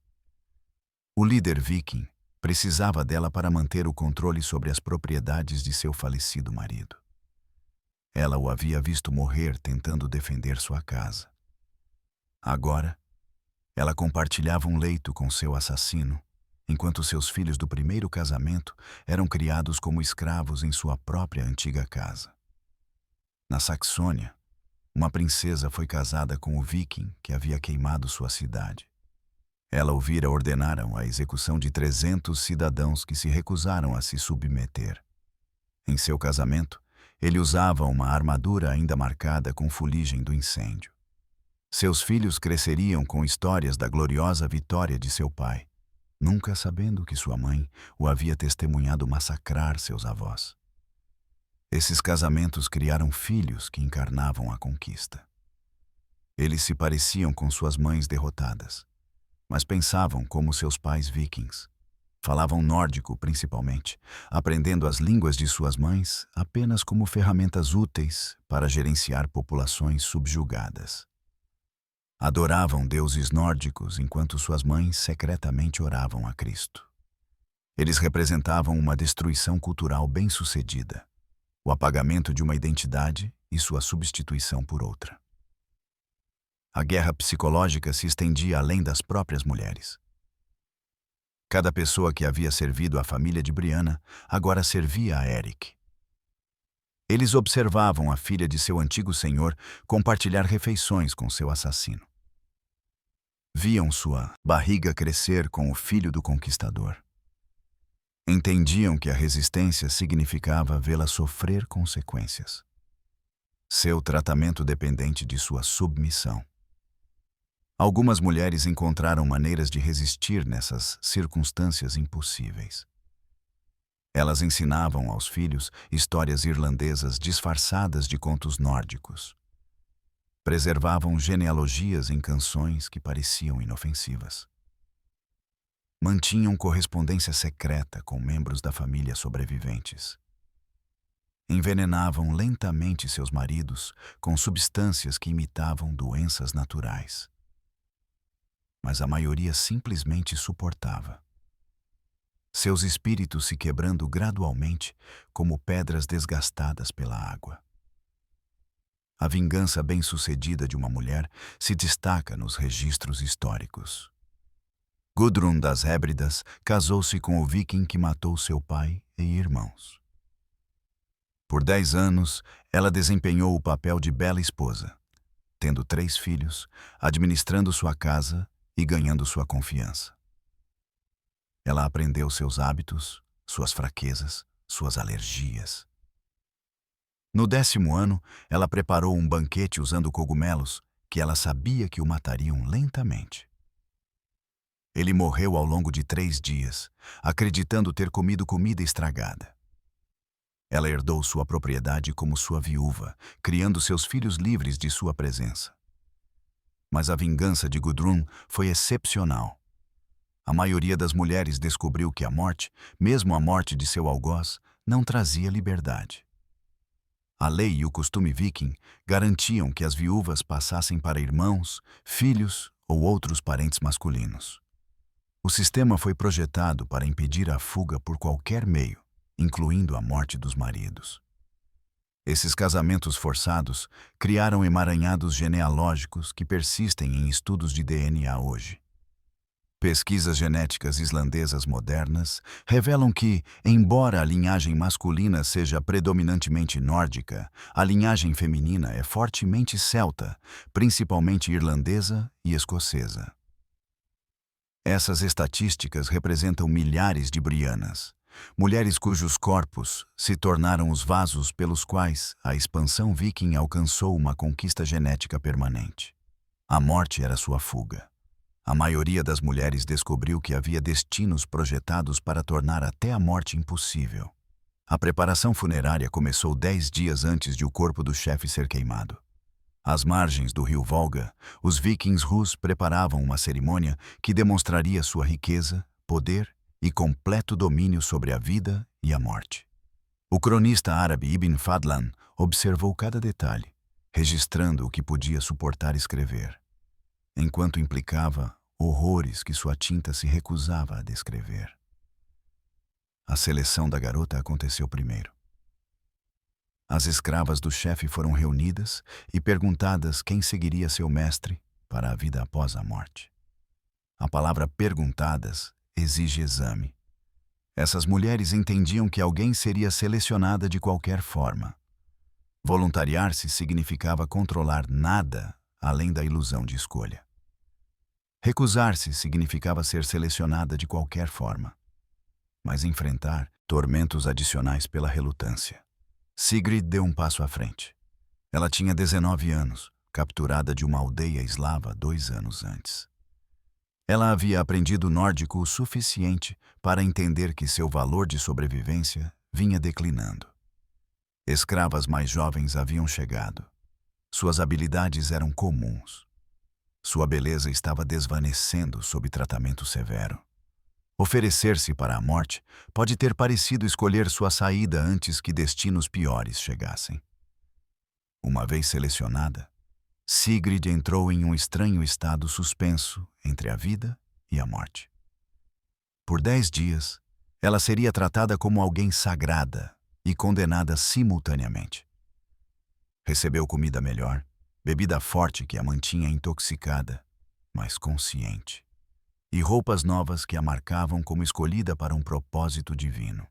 O líder viking precisava dela para manter o controle sobre as propriedades de seu falecido marido. Ela o havia visto morrer tentando defender sua casa. Agora, ela compartilhava um leito com seu assassino, enquanto seus filhos do primeiro casamento eram criados como escravos em sua própria antiga casa. Na Saxônia, uma princesa foi casada com o viking que havia queimado sua cidade. Ela ouvira ordenar a execução de 300 cidadãos que se recusaram a se submeter. Em seu casamento, ele usava uma armadura ainda marcada com fuligem do incêndio. Seus filhos cresceriam com histórias da gloriosa vitória de seu pai, nunca sabendo que sua mãe o havia testemunhado massacrar seus avós. Esses casamentos criaram filhos que encarnavam a conquista. Eles se pareciam com suas mães derrotadas, mas pensavam como seus pais vikings. Falavam nórdico principalmente, aprendendo as línguas de suas mães apenas como ferramentas úteis para gerenciar populações subjugadas. Adoravam deuses nórdicos enquanto suas mães secretamente oravam a Cristo. Eles representavam uma destruição cultural bem-sucedida, o apagamento de uma identidade e sua substituição por outra. A guerra psicológica se estendia além das próprias mulheres. Cada pessoa que havia servido à família de Brianna agora servia a Eric. Eles observavam a filha de seu antigo senhor compartilhar refeições com seu assassino. Viam sua barriga crescer com o filho do conquistador. Entendiam que a resistência significava vê-la sofrer consequências. Seu tratamento dependente de sua submissão. Algumas mulheres encontraram maneiras de resistir nessas circunstâncias impossíveis. Elas ensinavam aos filhos histórias irlandesas disfarçadas de contos nórdicos. Preservavam genealogias em canções que pareciam inofensivas. Mantinham correspondência secreta com membros da família sobreviventes. Envenenavam lentamente seus maridos com substâncias que imitavam doenças naturais. Mas a maioria simplesmente suportava. Seus espíritos se quebrando gradualmente como pedras desgastadas pela água. A vingança bem-sucedida de uma mulher se destaca nos registros históricos. Gudrun das Hébridas casou-se com o viking que matou seu pai e irmãos. Por 10 anos, ela desempenhou o papel de bela esposa, tendo 3 filhos, administrando sua casa e ganhando sua confiança. Ela aprendeu seus hábitos, suas fraquezas, suas alergias. No 10º ano, ela preparou um banquete usando cogumelos que ela sabia que o matariam lentamente. Ele morreu ao longo de 3 dias, acreditando ter comido comida estragada. Ela herdou sua propriedade como sua viúva, criando seus filhos livres de sua presença. Mas a vingança de Gudrun foi excepcional. A maioria das mulheres descobriu que a morte, mesmo a morte de seu algoz, não trazia liberdade. A lei e o costume viking garantiam que as viúvas passassem para irmãos, filhos ou outros parentes masculinos. O sistema foi projetado para impedir a fuga por qualquer meio, incluindo a morte dos maridos. Esses casamentos forçados criaram emaranhados genealógicos que persistem em estudos de DNA hoje. Pesquisas genéticas islandesas modernas revelam que, embora a linhagem masculina seja predominantemente nórdica, a linhagem feminina é fortemente celta, principalmente irlandesa e escocesa. Essas estatísticas representam milhares de Briannas, mulheres cujos corpos se tornaram os vasos pelos quais a expansão viking alcançou uma conquista genética permanente. A morte era sua fuga. A maioria das mulheres descobriu que havia destinos projetados para tornar até a morte impossível. A preparação funerária começou 10 dias antes de o corpo do chefe ser queimado. Às margens do rio Volga, os vikings Rus preparavam uma cerimônia que demonstraria sua riqueza, poder e completo domínio sobre a vida e a morte. O cronista árabe Ibn Fadlan observou cada detalhe, registrando o que podia suportar escrever, enquanto implicava horrores que sua tinta se recusava a descrever. A seleção da garota aconteceu primeiro. As escravas do chefe foram reunidas e perguntadas quem seguiria seu mestre para a vida após a morte. A palavra perguntadas exige exame. Essas mulheres entendiam que alguém seria selecionada de qualquer forma. Voluntariar-se significava controlar nada além da ilusão de escolha. Recusar-se significava ser selecionada de qualquer forma, mas enfrentar tormentos adicionais pela relutância. Sigrid deu um passo à frente. Ela tinha 19 anos, capturada de uma aldeia eslava 2 anos antes. Ela havia aprendido nórdico o suficiente para entender que seu valor de sobrevivência vinha declinando. Escravas mais jovens haviam chegado. Suas habilidades eram comuns. Sua beleza estava desvanecendo sob tratamento severo. Oferecer-se para a morte pode ter parecido escolher sua saída antes que destinos piores chegassem. Uma vez selecionada, Sigrid entrou em um estranho estado suspenso entre a vida e a morte. Por 10 dias, ela seria tratada como alguém sagrada e condenada simultaneamente. Recebeu comida melhor, bebida forte que a mantinha intoxicada, mas consciente, e roupas novas que a marcavam como escolhida para um propósito divino.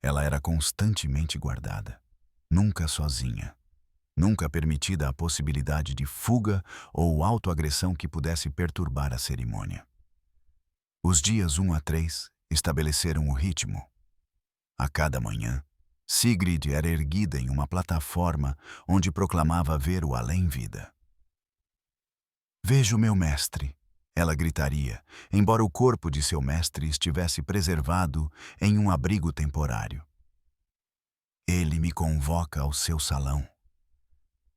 Ela era constantemente guardada, nunca sozinha, nunca permitida a possibilidade de fuga ou autoagressão que pudesse perturbar a cerimônia. Os dias 1 a 3 estabeleceram o ritmo. A cada manhã, Sigrid era erguida em uma plataforma onde proclamava ver o além-vida. "Vejo meu mestre", ela gritaria, embora o corpo de seu mestre estivesse preservado em um abrigo temporário. "Ele me convoca ao seu salão."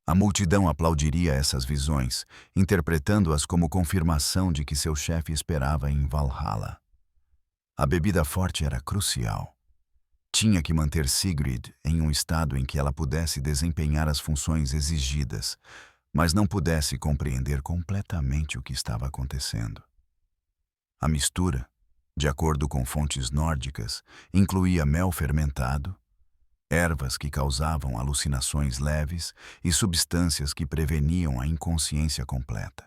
A multidão aplaudiria essas visões, interpretando-as como confirmação de que seu chefe esperava em Valhalla. A bebida forte era crucial. Tinha que manter Sigrid em um estado em que ela pudesse desempenhar as funções exigidas, mas não pudesse compreender completamente o que estava acontecendo. A mistura, de acordo com fontes nórdicas, incluía mel fermentado, ervas que causavam alucinações leves e substâncias que preveniam a inconsciência completa.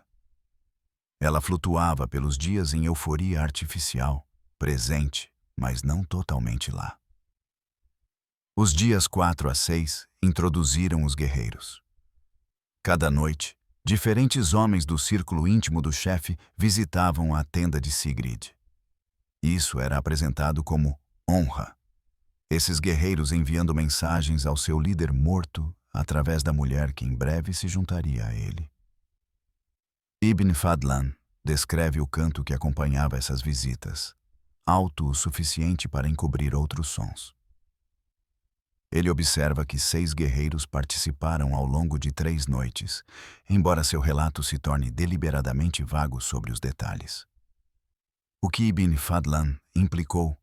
Ela flutuava pelos dias em euforia artificial, presente, mas não totalmente lá. Os dias 4 a 6 introduziram os guerreiros. Cada noite, diferentes homens do círculo íntimo do chefe visitavam a tenda de Sigrid. Isso era apresentado como honra. Esses guerreiros enviando mensagens ao seu líder morto através da mulher que em breve se juntaria a ele. Ibn Fadlan descreve o canto que acompanhava essas visitas, alto o suficiente para encobrir outros sons. Ele observa que 6 guerreiros participaram ao longo de 3 noites, embora seu relato se torne deliberadamente vago sobre os detalhes. O que Ibn Fadlan implicou,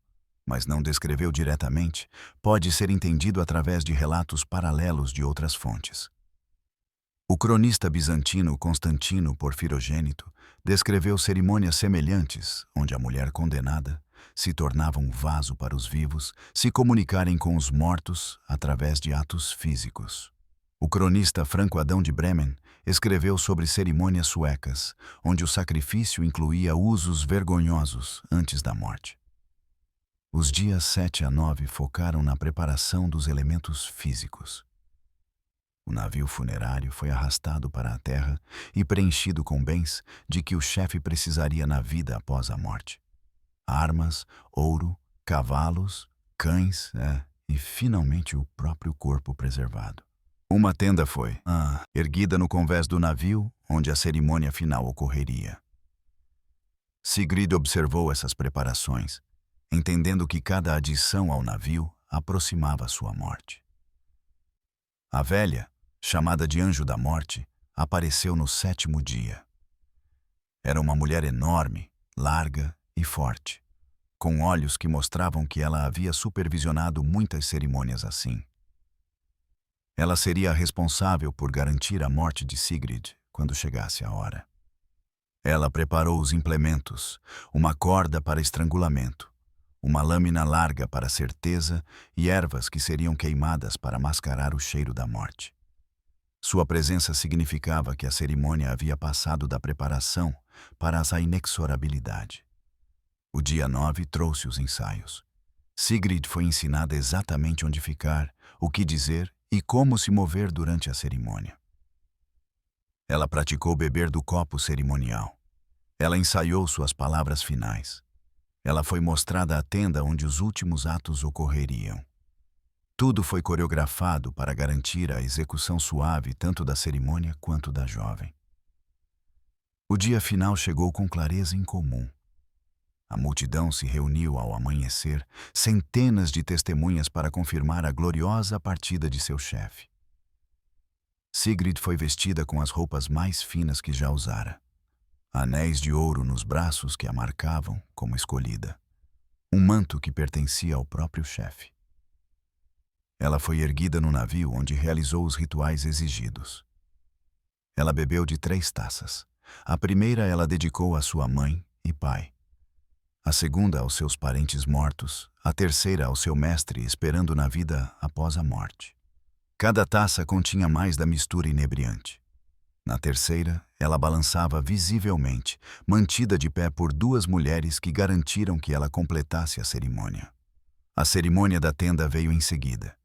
mas não descreveu diretamente, pode ser entendido através de relatos paralelos de outras fontes. O cronista bizantino Constantino Porfirogênito descreveu cerimônias semelhantes, onde a mulher condenada se tornava um vaso para os vivos se comunicarem com os mortos através de atos físicos. O cronista Franco Adão de Bremen escreveu sobre cerimônias suecas, onde o sacrifício incluía usos vergonhosos antes da morte. Os dias 7 a 9 focaram na preparação dos elementos físicos. O navio funerário foi arrastado para a terra e preenchido com bens de que o chefe precisaria na vida após a morte. Armas, ouro, cavalos, cães e, finalmente, o próprio corpo preservado. Uma tenda foi erguida no convés do navio, onde a cerimônia final ocorreria. Sigrid observou essas preparações, entendendo que cada adição ao navio aproximava sua morte. A velha, chamada de Anjo da Morte, apareceu no 7º dia. Era uma mulher enorme, larga e forte, com olhos que mostravam que ela havia supervisionado muitas cerimônias assim. Ela seria a responsável por garantir a morte de Sigrid quando chegasse a hora. Ela preparou os implementos, uma corda para estrangulamento, uma lâmina larga para certeza e ervas que seriam queimadas para mascarar o cheiro da morte. Sua presença significava que a cerimônia havia passado da preparação para a inexorabilidade. O dia 9 trouxe os ensaios. Sigrid foi ensinada exatamente onde ficar, o que dizer e como se mover durante a cerimônia. Ela praticou beber do copo cerimonial. Ela ensaiou suas palavras finais. Ela foi mostrada a tenda onde os últimos atos ocorreriam. Tudo foi coreografado para garantir a execução suave tanto da cerimônia quanto da jovem. O dia final chegou com clareza incomum. A multidão se reuniu ao amanhecer, centenas de testemunhas para confirmar a gloriosa partida de seu chefe. Sigrid foi vestida com as roupas mais finas que já usara. Anéis de ouro nos braços que a marcavam como escolhida. Um manto que pertencia ao próprio chefe. Ela foi erguida no navio onde realizou os rituais exigidos. Ela bebeu de 3 taças. A primeira ela dedicou à sua mãe e pai. A segunda aos seus parentes mortos, a terceira ao seu mestre esperando na vida após a morte. Cada taça continha mais da mistura inebriante. Na terceira, ela balançava visivelmente, mantida de pé por 2 mulheres que garantiram que ela completasse a cerimônia. A cerimônia da tenda veio em seguida.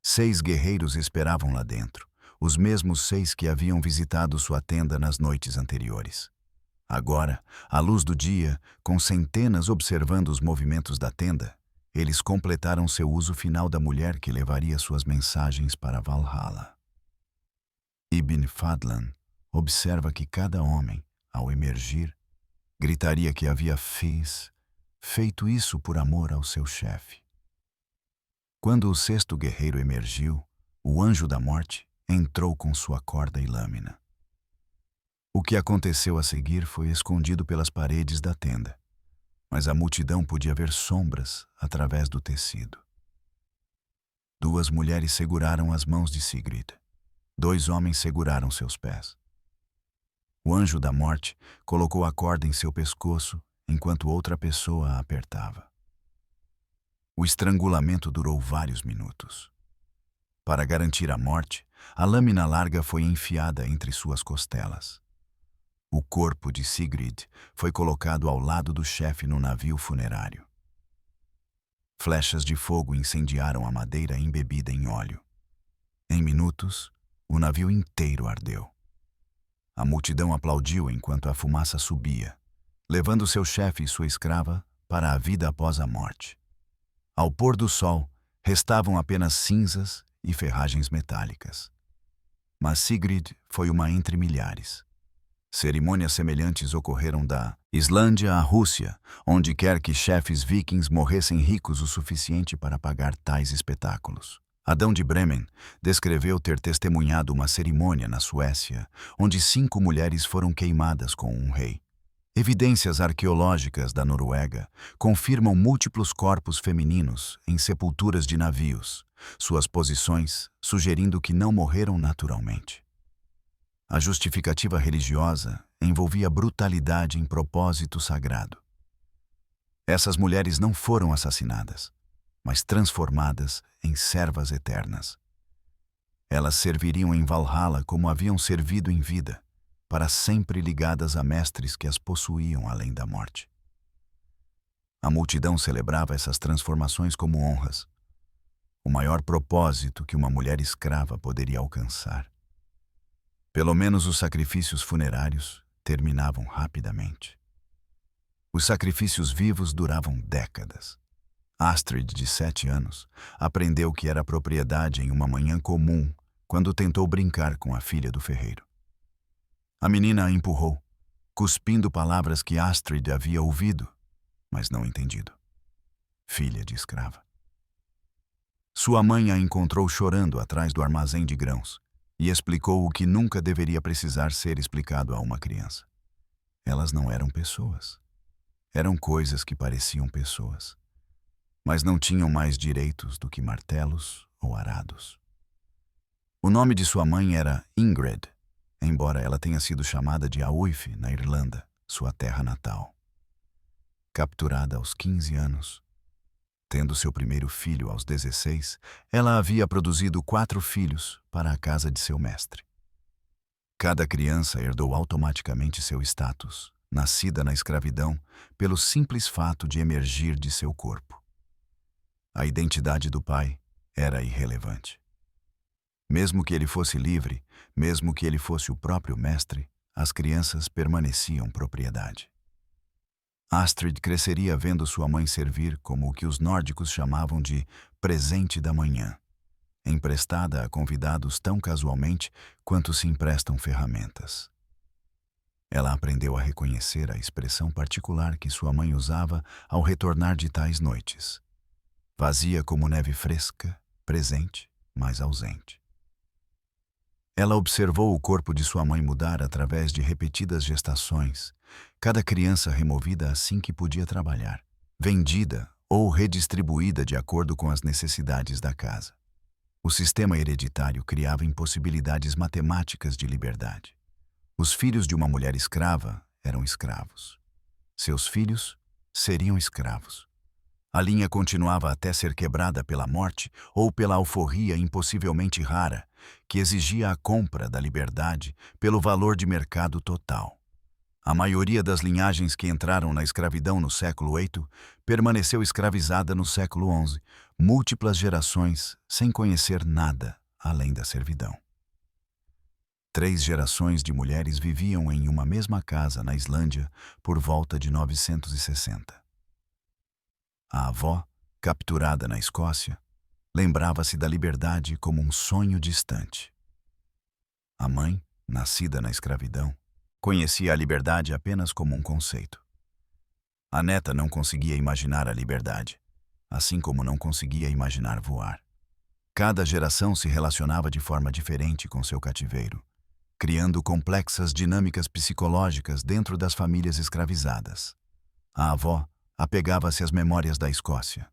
6 guerreiros esperavam lá dentro, os mesmos 6 que haviam visitado sua tenda nas noites anteriores. Agora, à luz do dia, com centenas observando os movimentos da tenda, eles completaram seu uso final da mulher que levaria suas mensagens para Valhalla. Ibn Fadlan observa que cada homem, ao emergir, gritaria que havia feito isso por amor ao seu chefe. Quando o 6º guerreiro emergiu, o Anjo da Morte entrou com sua corda e lâmina. O que aconteceu a seguir foi escondido pelas paredes da tenda, mas a multidão podia ver sombras através do tecido. 2 mulheres seguraram as mãos de Sigrid. 2 homens seguraram seus pés. O Anjo da Morte colocou a corda em seu pescoço enquanto outra pessoa a apertava. O estrangulamento durou vários minutos. Para garantir a morte, a lâmina larga foi enfiada entre suas costelas. O corpo de Sigrid foi colocado ao lado do chefe no navio funerário. Flechas de fogo incendiaram a madeira embebida em óleo. Em minutos, o navio inteiro ardeu. A multidão aplaudiu enquanto a fumaça subia, levando seu chefe e sua escrava para a vida após a morte. Ao pôr do sol, restavam apenas cinzas e ferragens metálicas. Mas Sigrid foi uma entre milhares. Cerimônias semelhantes ocorreram da Islândia à Rússia, onde quer que chefes vikings morressem ricos o suficiente para pagar tais espetáculos. Adão de Bremen descreveu ter testemunhado uma cerimônia na Suécia, onde 5 mulheres foram queimadas com um rei. Evidências arqueológicas da Noruega confirmam múltiplos corpos femininos em sepulturas de navios, suas posições sugerindo que não morreram naturalmente. A justificativa religiosa envolvia brutalidade em propósito sagrado. Essas mulheres não foram assassinadas, mas transformadas em servas eternas. Elas serviriam em Valhalla como haviam servido em vida, para sempre ligadas a mestres que as possuíam além da morte. A multidão celebrava essas transformações como honras, o maior propósito que uma mulher escrava poderia alcançar. Pelo menos os sacrifícios funerários terminavam rapidamente. Os sacrifícios vivos duravam décadas. Astrid, de 7 anos, aprendeu que era propriedade em uma manhã comum quando tentou brincar com a filha do ferreiro. A menina a empurrou, cuspindo palavras que Astrid havia ouvido, mas não entendido. Filha de escrava. Sua mãe a encontrou chorando atrás do armazém de grãos, e explicou o que nunca deveria precisar ser explicado a uma criança. Elas não eram pessoas. Eram coisas que pareciam pessoas, mas não tinham mais direitos do que martelos ou arados. O nome de sua mãe era Ingrid, embora ela tenha sido chamada de Aoife na Irlanda, sua terra natal. Capturada aos 15 anos, tendo seu primeiro filho aos 16, ela havia produzido 4 filhos para a casa de seu mestre. Cada criança herdou automaticamente seu status, nascida na escravidão, pelo simples fato de emergir de seu corpo. A identidade do pai era irrelevante. Mesmo que ele fosse livre, mesmo que ele fosse o próprio mestre, as crianças permaneciam propriedade. Astrid cresceria vendo sua mãe servir como o que os nórdicos chamavam de presente da manhã, emprestada a convidados tão casualmente quanto se emprestam ferramentas. Ela aprendeu a reconhecer a expressão particular que sua mãe usava ao retornar de tais noites. Vazia como neve fresca, presente, mas ausente. Ela observou o corpo de sua mãe mudar através de repetidas gestações, cada criança removida assim que podia trabalhar, vendida ou redistribuída de acordo com as necessidades da casa. O sistema hereditário criava impossibilidades matemáticas de liberdade. Os filhos de uma mulher escrava eram escravos. Seus filhos seriam escravos. A linha continuava até ser quebrada pela morte ou pela alforria impossivelmente rara, que exigia a compra da liberdade pelo valor de mercado total. A maioria das linhagens que entraram na escravidão no século VIII permaneceu escravizada no século XI, múltiplas gerações sem conhecer nada além da servidão. 3 gerações de mulheres viviam em uma mesma casa na Islândia por volta de 960. A avó, capturada na Escócia, lembrava-se da liberdade como um sonho distante. A mãe, nascida na escravidão, conhecia a liberdade apenas como um conceito. A neta não conseguia imaginar a liberdade, assim como não conseguia imaginar voar. Cada geração se relacionava de forma diferente com seu cativeiro, criando complexas dinâmicas psicológicas dentro das famílias escravizadas. A avó apegava-se às memórias da Escócia,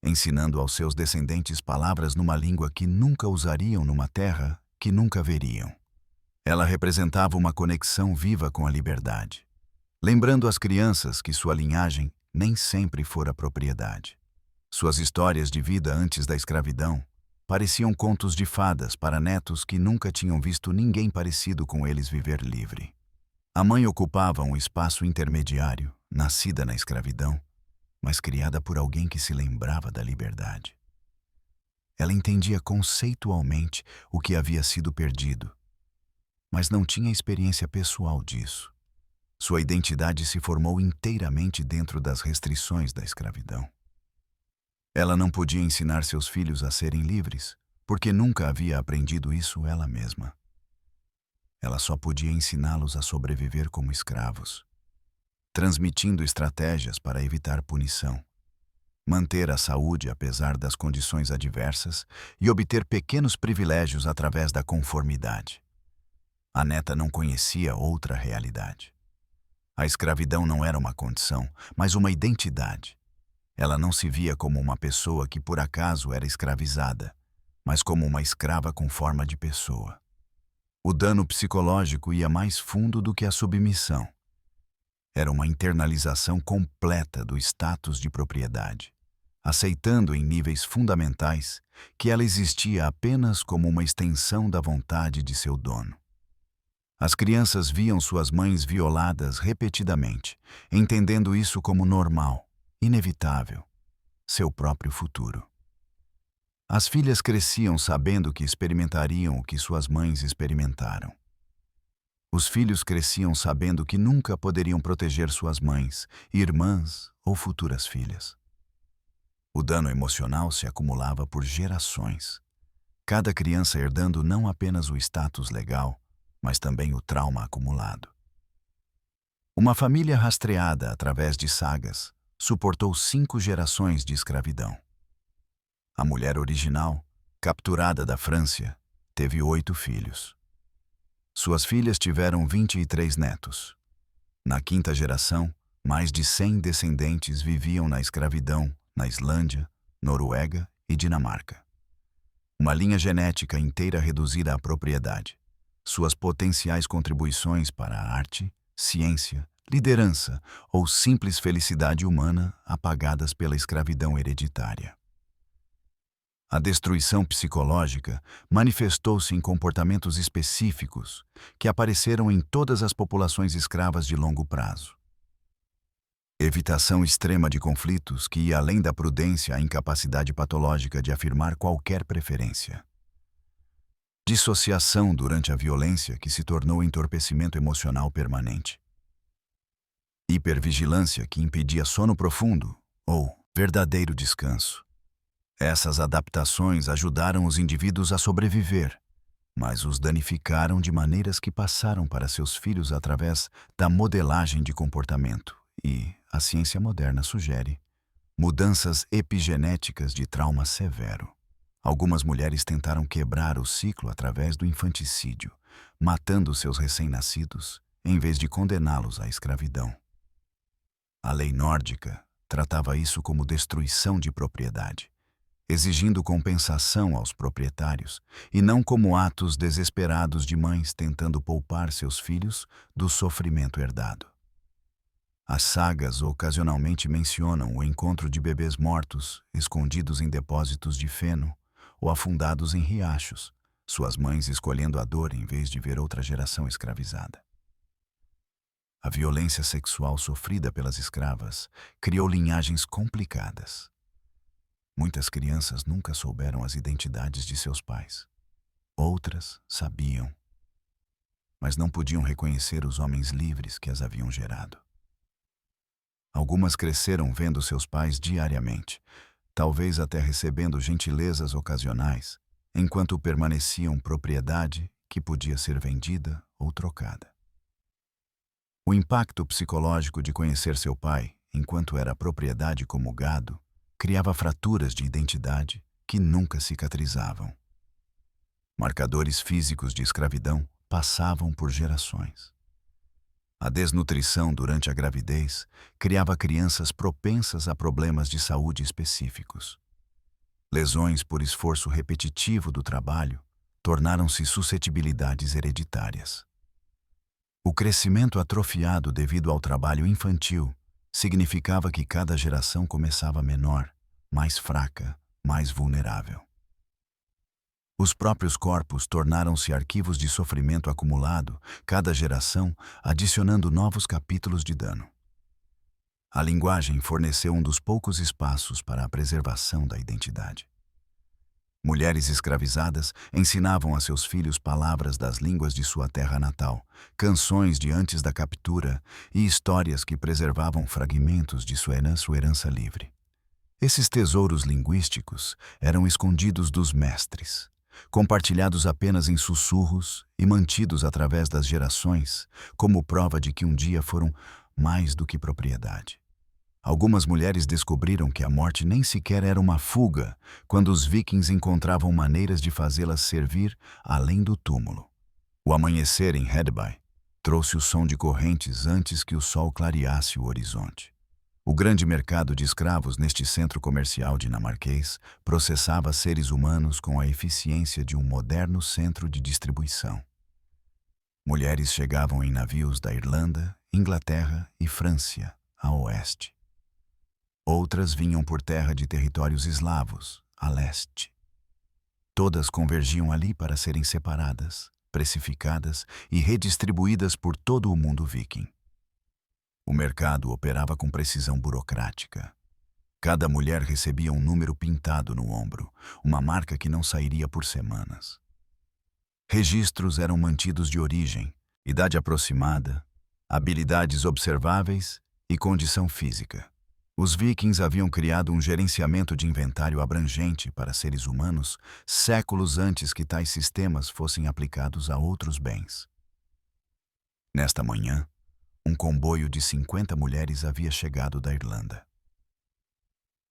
ensinando aos seus descendentes palavras numa língua que nunca usariam numa terra que nunca veriam. Ela representava uma conexão viva com a liberdade, lembrando às crianças que sua linhagem nem sempre fora propriedade. Suas histórias de vida antes da escravidão pareciam contos de fadas para netos que nunca tinham visto ninguém parecido com eles viver livre. A mãe ocupava um espaço intermediário, nascida na escravidão, mas criada por alguém que se lembrava da liberdade. Ela entendia conceitualmente o que havia sido perdido, mas não tinha experiência pessoal disso. Sua identidade se formou inteiramente dentro das restrições da escravidão. Ela não podia ensinar seus filhos a serem livres, porque nunca havia aprendido isso ela mesma. Ela só podia ensiná-los a sobreviver como escravos, transmitindo estratégias para evitar punição, manter a saúde apesar das condições adversas e obter pequenos privilégios através da conformidade. A neta não conhecia outra realidade. A escravidão não era uma condição, mas uma identidade. Ela não se via como uma pessoa que por acaso era escravizada, mas como uma escrava com forma de pessoa. O dano psicológico ia mais fundo do que a submissão. Era uma internalização completa do status de propriedade, aceitando em níveis fundamentais que ela existia apenas como uma extensão da vontade de seu dono. As crianças viam suas mães violadas repetidamente, entendendo isso como normal, inevitável, seu próprio futuro. As filhas cresciam sabendo que experimentariam o que suas mães experimentaram. Os filhos cresciam sabendo que nunca poderiam proteger suas mães, irmãs ou futuras filhas. O dano emocional se acumulava por gerações, cada criança herdando não apenas o status legal, mas também o trauma acumulado. Uma família rastreada através de sagas suportou 5 gerações de escravidão. A mulher original, capturada da França, teve 8 filhos. Suas filhas tiveram 23 netos. Na quinta geração, mais de 100 descendentes viviam na escravidão na Islândia, Noruega e Dinamarca. Uma linha genética inteira reduzida à propriedade. Suas potenciais contribuições para a arte, ciência, liderança ou simples felicidade humana apagadas pela escravidão hereditária. A destruição psicológica manifestou-se em comportamentos específicos que apareceram em todas as populações escravas de longo prazo. Evitação extrema de conflitos que ia além da prudência à incapacidade patológica de afirmar qualquer preferência. Dissociação durante a violência que se tornou entorpecimento emocional permanente. Hipervigilância que impedia sono profundo ou verdadeiro descanso. Essas adaptações ajudaram os indivíduos a sobreviver, mas os danificaram de maneiras que passaram para seus filhos através da modelagem de comportamento e, a ciência moderna sugere, mudanças epigenéticas de trauma severo. Algumas mulheres tentaram quebrar o ciclo através do infanticídio, matando seus recém-nascidos, em vez de condená-los à escravidão. A lei nórdica tratava isso como destruição de propriedade, exigindo compensação aos proprietários, e não como atos desesperados de mães tentando poupar seus filhos do sofrimento herdado. As sagas ocasionalmente mencionam o encontro de bebês mortos, escondidos em depósitos de feno ou afundados em riachos, suas mães escolhendo a dor em vez de ver outra geração escravizada. A violência sexual sofrida pelas escravas criou linhagens complicadas. Muitas crianças nunca souberam as identidades de seus pais. Outras sabiam, mas não podiam reconhecer os homens livres que as haviam gerado. Algumas cresceram vendo seus pais diariamente, talvez até recebendo gentilezas ocasionais, enquanto permaneciam propriedade que podia ser vendida ou trocada. O impacto psicológico de conhecer seu pai, enquanto era propriedade como gado, criava fraturas de identidade que nunca cicatrizavam. Marcadores físicos de escravidão passavam por gerações. A desnutrição durante a gravidez criava crianças propensas a problemas de saúde específicos. Lesões por esforço repetitivo do trabalho tornaram-se suscetibilidades hereditárias. O crescimento atrofiado devido ao trabalho infantil significava que cada geração começava menor, mais fraca, mais vulnerável. Os próprios corpos tornaram-se arquivos de sofrimento acumulado, cada geração adicionando novos capítulos de dano. A linguagem forneceu um dos poucos espaços para a preservação da identidade. Mulheres escravizadas ensinavam a seus filhos palavras das línguas de sua terra natal, canções de antes da captura e histórias que preservavam fragmentos de sua herança livre. Esses tesouros linguísticos eram escondidos dos mestres, compartilhados apenas em sussurros e mantidos através das gerações, como prova de que um dia foram mais do que propriedade. Algumas mulheres descobriram que a morte nem sequer era uma fuga quando os vikings encontravam maneiras de fazê-las servir além do túmulo. O amanhecer em Hedeby trouxe o som de correntes antes que o sol clareasse o horizonte. O grande mercado de escravos neste centro comercial dinamarquês processava seres humanos com a eficiência de um moderno centro de distribuição. Mulheres chegavam em navios da Irlanda, Inglaterra e França, a oeste. Outras vinham por terra de territórios eslavos, a leste. Todas convergiam ali para serem separadas, precificadas e redistribuídas por todo o mundo viking. O mercado operava com precisão burocrática. Cada mulher recebia um número pintado no ombro, uma marca que não sairia por semanas. Registros eram mantidos de origem, idade aproximada, habilidades observáveis e condição física. Os vikings haviam criado um gerenciamento de inventário abrangente para seres humanos séculos antes que tais sistemas fossem aplicados a outros bens. Nesta manhã, um comboio de 50 mulheres havia chegado da Irlanda.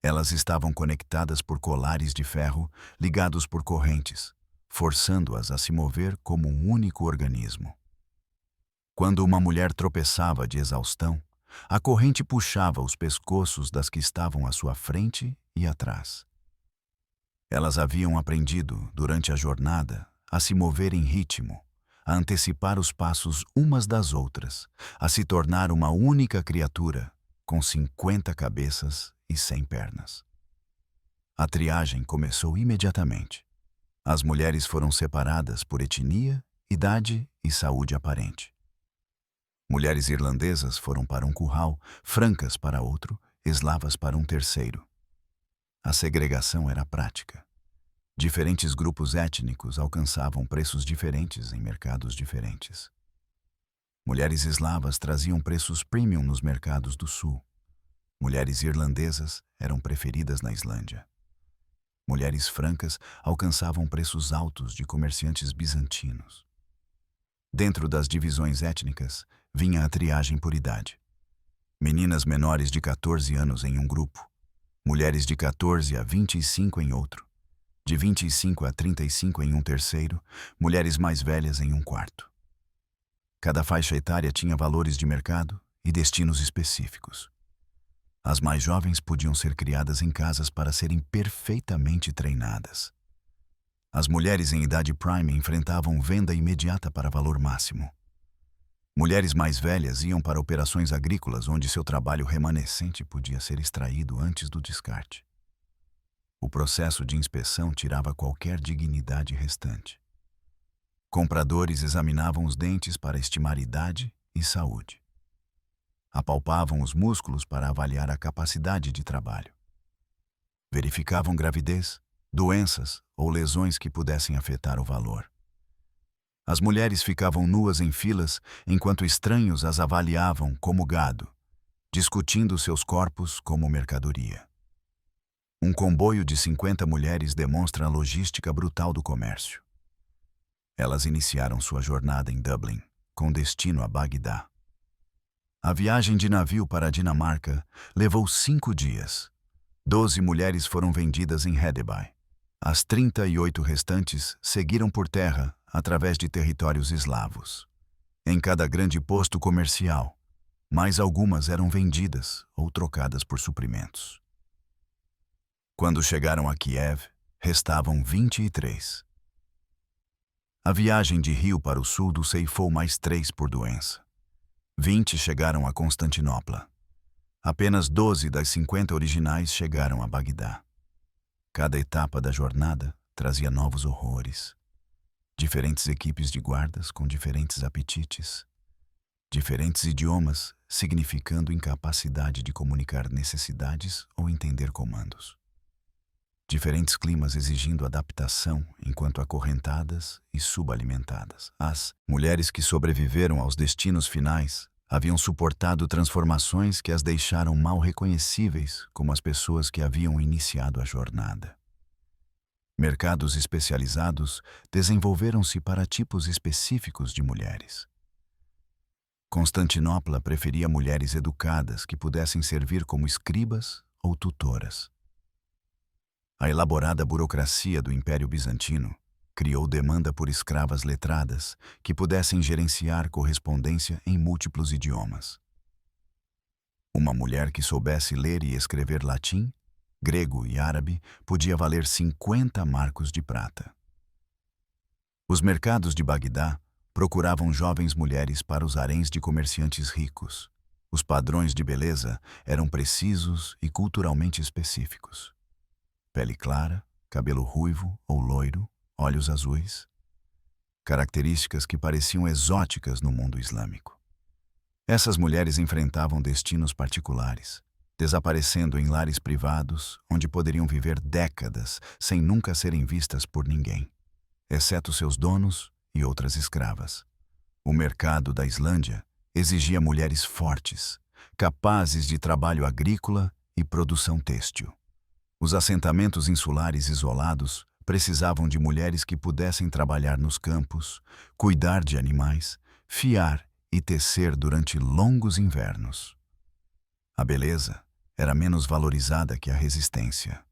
Elas estavam conectadas por colares de ferro ligados por correntes, forçando-as a se mover como um único organismo. Quando uma mulher tropeçava de exaustão, a corrente puxava os pescoços das que estavam à sua frente e atrás. Elas haviam aprendido, durante a jornada, a se mover em ritmo, a antecipar os passos umas das outras, a se tornar uma única criatura, com 50 cabeças e 100 pernas. A triagem começou imediatamente. As mulheres foram separadas por etnia, idade e saúde aparente. Mulheres irlandesas foram para um curral, francas para outro, eslavas para um terceiro. A segregação era prática. Diferentes grupos étnicos alcançavam preços diferentes em mercados diferentes. Mulheres eslavas traziam preços premium nos mercados do sul. Mulheres irlandesas eram preferidas na Islândia. Mulheres francas alcançavam preços altos de comerciantes bizantinos. Dentro das divisões étnicas, vinha a triagem por idade. Meninas menores de 14 anos em um grupo, mulheres de 14 a 25 em outro, de 25 a 35 em um terceiro, mulheres mais velhas em um quarto. Cada faixa etária tinha valores de mercado e destinos específicos. As mais jovens podiam ser criadas em casas para serem perfeitamente treinadas. As mulheres em idade prime enfrentavam venda imediata para valor máximo. Mulheres mais velhas iam para operações agrícolas onde seu trabalho remanescente podia ser extraído antes do descarte. O processo de inspeção tirava qualquer dignidade restante. Compradores examinavam os dentes para estimar idade e saúde. Apalpavam os músculos para avaliar a capacidade de trabalho. Verificavam gravidez, doenças ou lesões que pudessem afetar o valor. As mulheres ficavam nuas em filas enquanto estranhos as avaliavam como gado, discutindo seus corpos como mercadoria. Um comboio de 50 mulheres demonstra a logística brutal do comércio. Elas iniciaram sua jornada em Dublin, com destino a Bagdá. A viagem de navio para a Dinamarca levou 5 dias. 12 mulheres foram vendidas em Hedeby. As 38 restantes seguiram por terra através de territórios eslavos. Em cada grande posto comercial, mais algumas eram vendidas ou trocadas por suprimentos. Quando chegaram a Kiev, restavam 23. A viagem de Rio para o sul ceifou mais 3 por doença. 20 chegaram a Constantinopla. Apenas 12 das 50 originais chegaram a Bagdá. Cada etapa da jornada trazia novos horrores. Diferentes equipes de guardas com diferentes apetites. Diferentes idiomas significando incapacidade de comunicar necessidades ou entender comandos. Diferentes climas exigindo adaptação enquanto acorrentadas e subalimentadas. As mulheres que sobreviveram aos destinos finais haviam suportado transformações que as deixaram mal reconhecíveis como as pessoas que haviam iniciado a jornada. Mercados especializados desenvolveram-se para tipos específicos de mulheres. Constantinopla preferia mulheres educadas que pudessem servir como escribas ou tutoras. A elaborada burocracia do Império Bizantino criou demanda por escravas letradas que pudessem gerenciar correspondência em múltiplos idiomas. Uma mulher que soubesse ler e escrever latim, grego e árabe podia valer 50 marcos de prata. Os mercados de Bagdá procuravam jovens mulheres para os haréns de comerciantes ricos. Os padrões de beleza eram precisos e culturalmente específicos. Pele clara, cabelo ruivo ou loiro, olhos azuis. Características que pareciam exóticas no mundo islâmico. Essas mulheres enfrentavam destinos particulares, desaparecendo em lares privados onde poderiam viver décadas sem nunca serem vistas por ninguém, exceto seus donos e outras escravas. O mercado da Islândia exigia mulheres fortes, capazes de trabalho agrícola e produção têxtil. Os assentamentos insulares isolados precisavam de mulheres que pudessem trabalhar nos campos, cuidar de animais, fiar e tecer durante longos invernos. A beleza era menos valorizada que a resistência.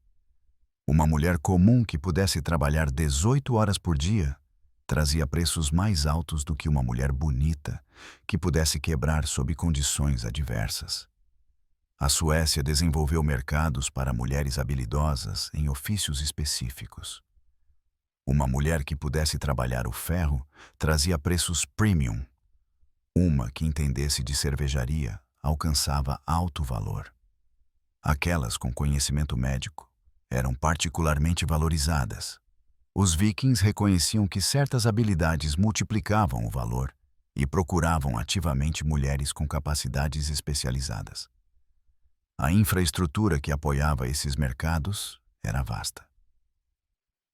Uma mulher comum que pudesse trabalhar 18 horas por dia trazia preços mais altos do que uma mulher bonita que pudesse quebrar sob condições adversas. A Suécia desenvolveu mercados para mulheres habilidosas em ofícios específicos. Uma mulher que pudesse trabalhar o ferro trazia preços premium. Uma que entendesse de cervejaria alcançava alto valor. Aquelas com conhecimento médico eram particularmente valorizadas. Os vikings reconheciam que certas habilidades multiplicavam o valor e procuravam ativamente mulheres com capacidades especializadas. A infraestrutura que apoiava esses mercados era vasta.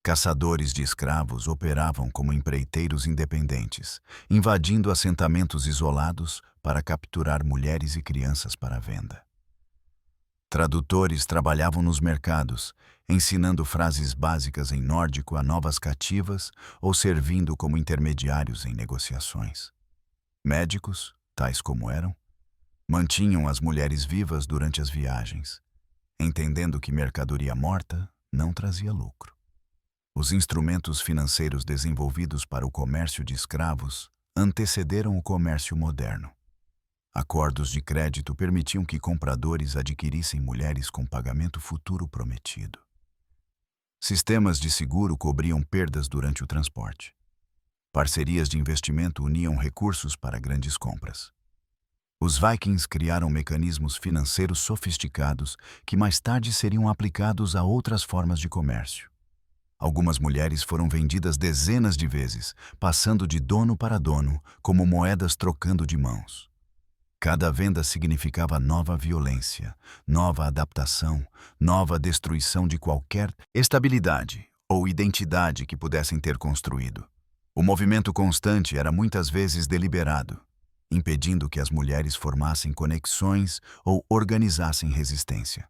Caçadores de escravos operavam como empreiteiros independentes, invadindo assentamentos isolados para capturar mulheres e crianças para venda. Tradutores trabalhavam nos mercados, ensinando frases básicas em nórdico a novas cativas ou servindo como intermediários em negociações. Médicos, tais como eram, mantinham as mulheres vivas durante as viagens, entendendo que mercadoria morta não trazia lucro. Os instrumentos financeiros desenvolvidos para o comércio de escravos antecederam o comércio moderno. Acordos de crédito permitiam que compradores adquirissem mulheres com pagamento futuro prometido. Sistemas de seguro cobriam perdas durante o transporte. Parcerias de investimento uniam recursos para grandes compras. Os vikings criaram mecanismos financeiros sofisticados que mais tarde seriam aplicados a outras formas de comércio. Algumas mulheres foram vendidas dezenas de vezes, passando de dono para dono, como moedas trocando de mãos. Cada venda significava nova violência, nova adaptação, nova destruição de qualquer estabilidade ou identidade que pudessem ter construído. O movimento constante era muitas vezes deliberado, impedindo que as mulheres formassem conexões ou organizassem resistência.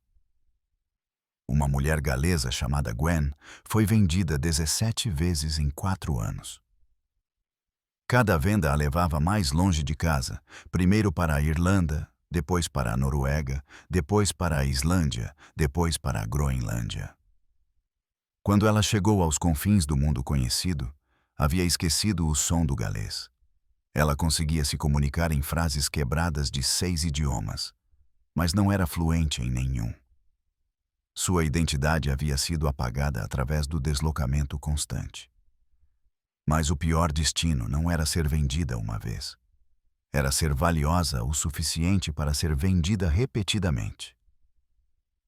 Uma mulher galesa chamada Gwen foi vendida 17 vezes em 4 anos. Cada venda a levava mais longe de casa, primeiro para a Irlanda, depois para a Noruega, depois para a Islândia, depois para a Groenlândia. Quando ela chegou aos confins do mundo conhecido, havia esquecido o som do galês. Ela conseguia se comunicar em frases quebradas de 6 idiomas, mas não era fluente em nenhum. Sua identidade havia sido apagada através do deslocamento constante. Mas o pior destino não era ser vendida uma vez. Era ser valiosa o suficiente para ser vendida repetidamente.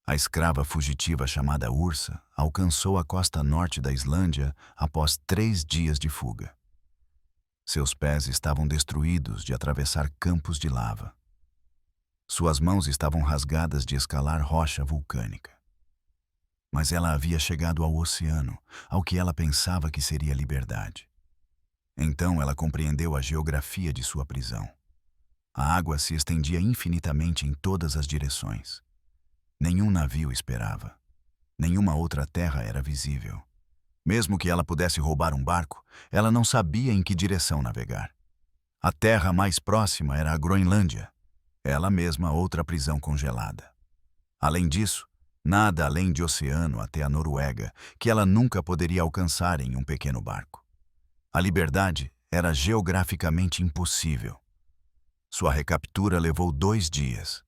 A escrava fugitiva chamada Ursa alcançou a costa norte da Islândia após 3 dias de fuga. Seus pés estavam destruídos de atravessar campos de lava. Suas mãos estavam rasgadas de escalar rocha vulcânica. Mas ela havia chegado ao oceano, ao que ela pensava que seria liberdade. Então ela compreendeu a geografia de sua prisão. A água se estendia infinitamente em todas as direções. Nenhum navio esperava. Nenhuma outra terra era visível. Mesmo que ela pudesse roubar um barco, ela não sabia em que direção navegar. A terra mais próxima era a Groenlândia, ela mesma outra prisão congelada. Além disso, nada além de oceano até a Noruega, que ela nunca poderia alcançar em um pequeno barco. A liberdade era geograficamente impossível. Sua recaptura levou 2 dias.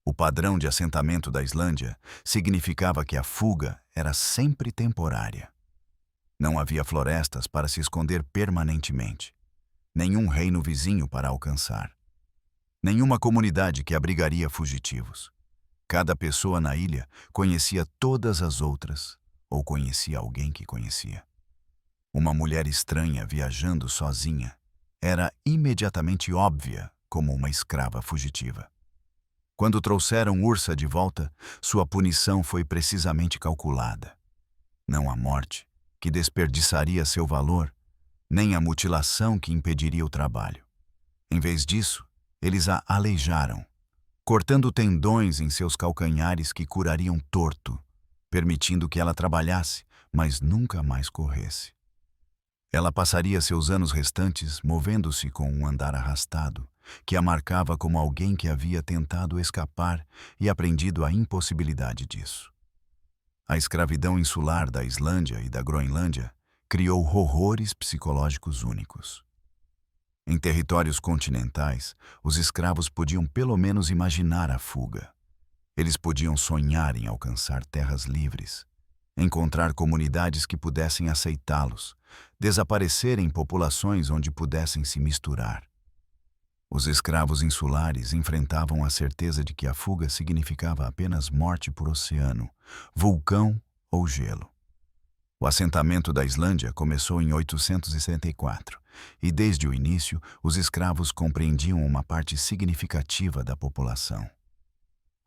O padrão de assentamento da Islândia significava que a fuga era sempre temporária. Não havia florestas para se esconder permanentemente, nenhum reino vizinho para alcançar, nenhuma comunidade que abrigaria fugitivos. Cada pessoa na ilha conhecia todas as outras, ou conhecia alguém que conhecia. Uma mulher estranha viajando sozinha era imediatamente óbvia como uma escrava fugitiva. Quando trouxeram Ursa de volta, sua punição foi precisamente calculada. Não a morte, que desperdiçaria seu valor, nem a mutilação que impediria o trabalho. Em vez disso, eles a aleijaram, cortando tendões em seus calcanhares que curariam torto, permitindo que ela trabalhasse, mas nunca mais corresse. Ela passaria seus anos restantes movendo-se com um andar arrastado, que a marcava como alguém que havia tentado escapar e aprendido a impossibilidade disso. A escravidão insular da Islândia e da Groenlândia criou horrores psicológicos únicos. Em territórios continentais, os escravos podiam pelo menos imaginar a fuga. Eles podiam sonhar em alcançar terras livres, encontrar comunidades que pudessem aceitá-los, desaparecer em populações onde pudessem se misturar. Os escravos insulares enfrentavam a certeza de que a fuga significava apenas morte por oceano, vulcão ou gelo. O assentamento da Islândia começou em 864, e desde o início os escravos compreendiam uma parte significativa da população.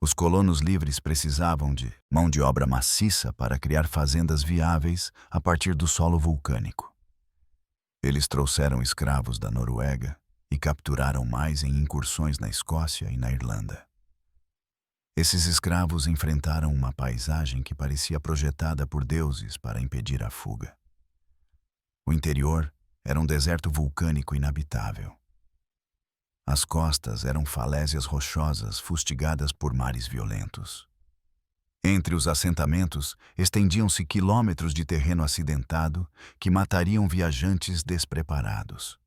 Os colonos livres precisavam de mão de obra maciça para criar fazendas viáveis a partir do solo vulcânico. Eles trouxeram escravos da Noruega e capturaram mais em incursões na Escócia e na Irlanda. Esses escravos enfrentaram uma paisagem que parecia projetada por deuses para impedir a fuga. O interior era um deserto vulcânico inabitável. As costas eram falésias rochosas fustigadas por mares violentos. Entre os assentamentos estendiam-se quilômetros de terreno acidentado que matariam viajantes despreparados.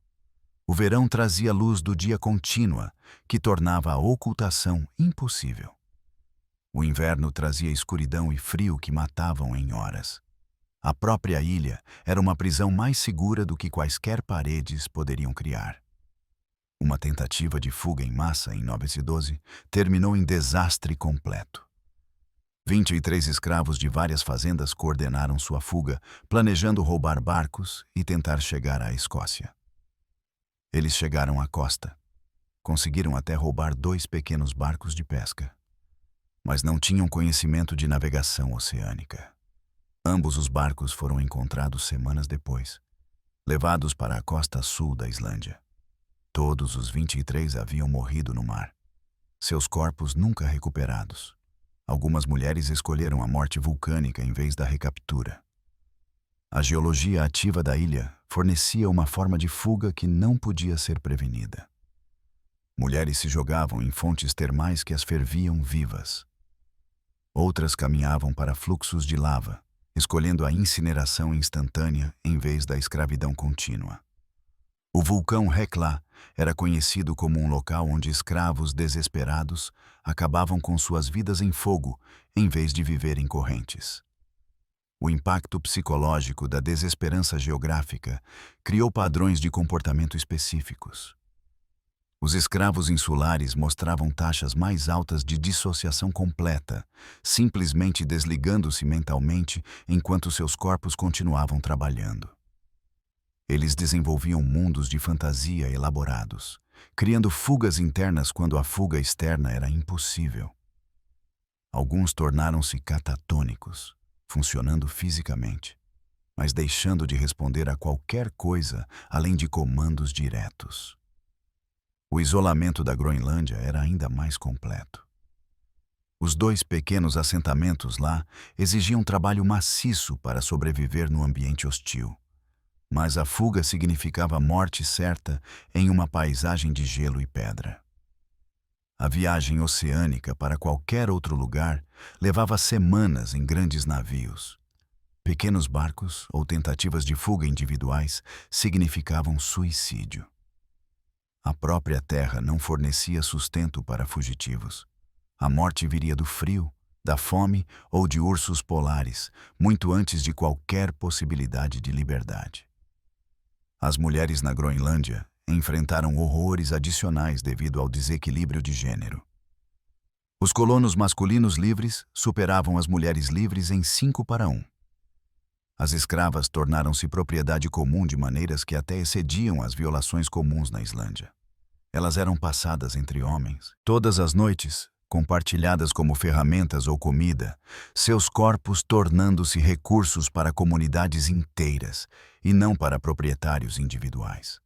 O verão trazia luz do dia contínua, que tornava a ocultação impossível. O inverno trazia escuridão e frio que matavam em horas. A própria ilha era uma prisão mais segura do que quaisquer paredes poderiam criar. Uma tentativa de fuga em massa em 912 terminou em desastre completo. 23 escravos de várias fazendas coordenaram sua fuga, planejando roubar barcos e tentar chegar à Escócia. Eles chegaram à costa. Conseguiram até roubar 2 pequenos barcos de pesca, mas não tinham conhecimento de navegação oceânica. Ambos os barcos foram encontrados semanas depois, levados para a costa sul da Islândia. Todos os 23 haviam morrido no mar. Seus corpos nunca recuperados. Algumas mulheres escolheram a morte vulcânica em vez da recaptura. A geologia ativa da ilha fornecia uma forma de fuga que não podia ser prevenida. Mulheres se jogavam em fontes termais que as ferviam vivas. Outras caminhavam para fluxos de lava, escolhendo a incineração instantânea em vez da escravidão contínua. O vulcão Hekla era conhecido como um local onde escravos desesperados acabavam com suas vidas em fogo em vez de viver em correntes. O impacto psicológico da desesperança geográfica criou padrões de comportamento específicos. Os escravos insulares mostravam taxas mais altas de dissociação completa, simplesmente desligando-se mentalmente enquanto seus corpos continuavam trabalhando. Eles desenvolviam mundos de fantasia elaborados, criando fugas internas quando a fuga externa era impossível. Alguns tornaram-se catatônicos, funcionando fisicamente, mas deixando de responder a qualquer coisa além de comandos diretos. O isolamento da Groenlândia era ainda mais completo. Os 2 pequenos assentamentos lá exigiam trabalho maciço para sobreviver no ambiente hostil. Mas a fuga significava morte certa em uma paisagem de gelo e pedra. A viagem oceânica para qualquer outro lugar levava semanas em grandes navios. Pequenos barcos ou tentativas de fuga individuais significavam suicídio. A própria terra não fornecia sustento para fugitivos. A morte viria do frio, da fome ou de ursos polares, muito antes de qualquer possibilidade de liberdade. As mulheres na Groenlândia enfrentaram horrores adicionais devido ao desequilíbrio de gênero. Os colonos masculinos livres superavam as mulheres livres em 5-1. As escravas tornaram-se propriedade comum de maneiras que até excediam as violações comuns na Islândia. Elas eram passadas entre homens, todas as noites, compartilhadas como ferramentas ou comida, seus corpos tornando-se recursos para comunidades inteiras e não para proprietários individuais.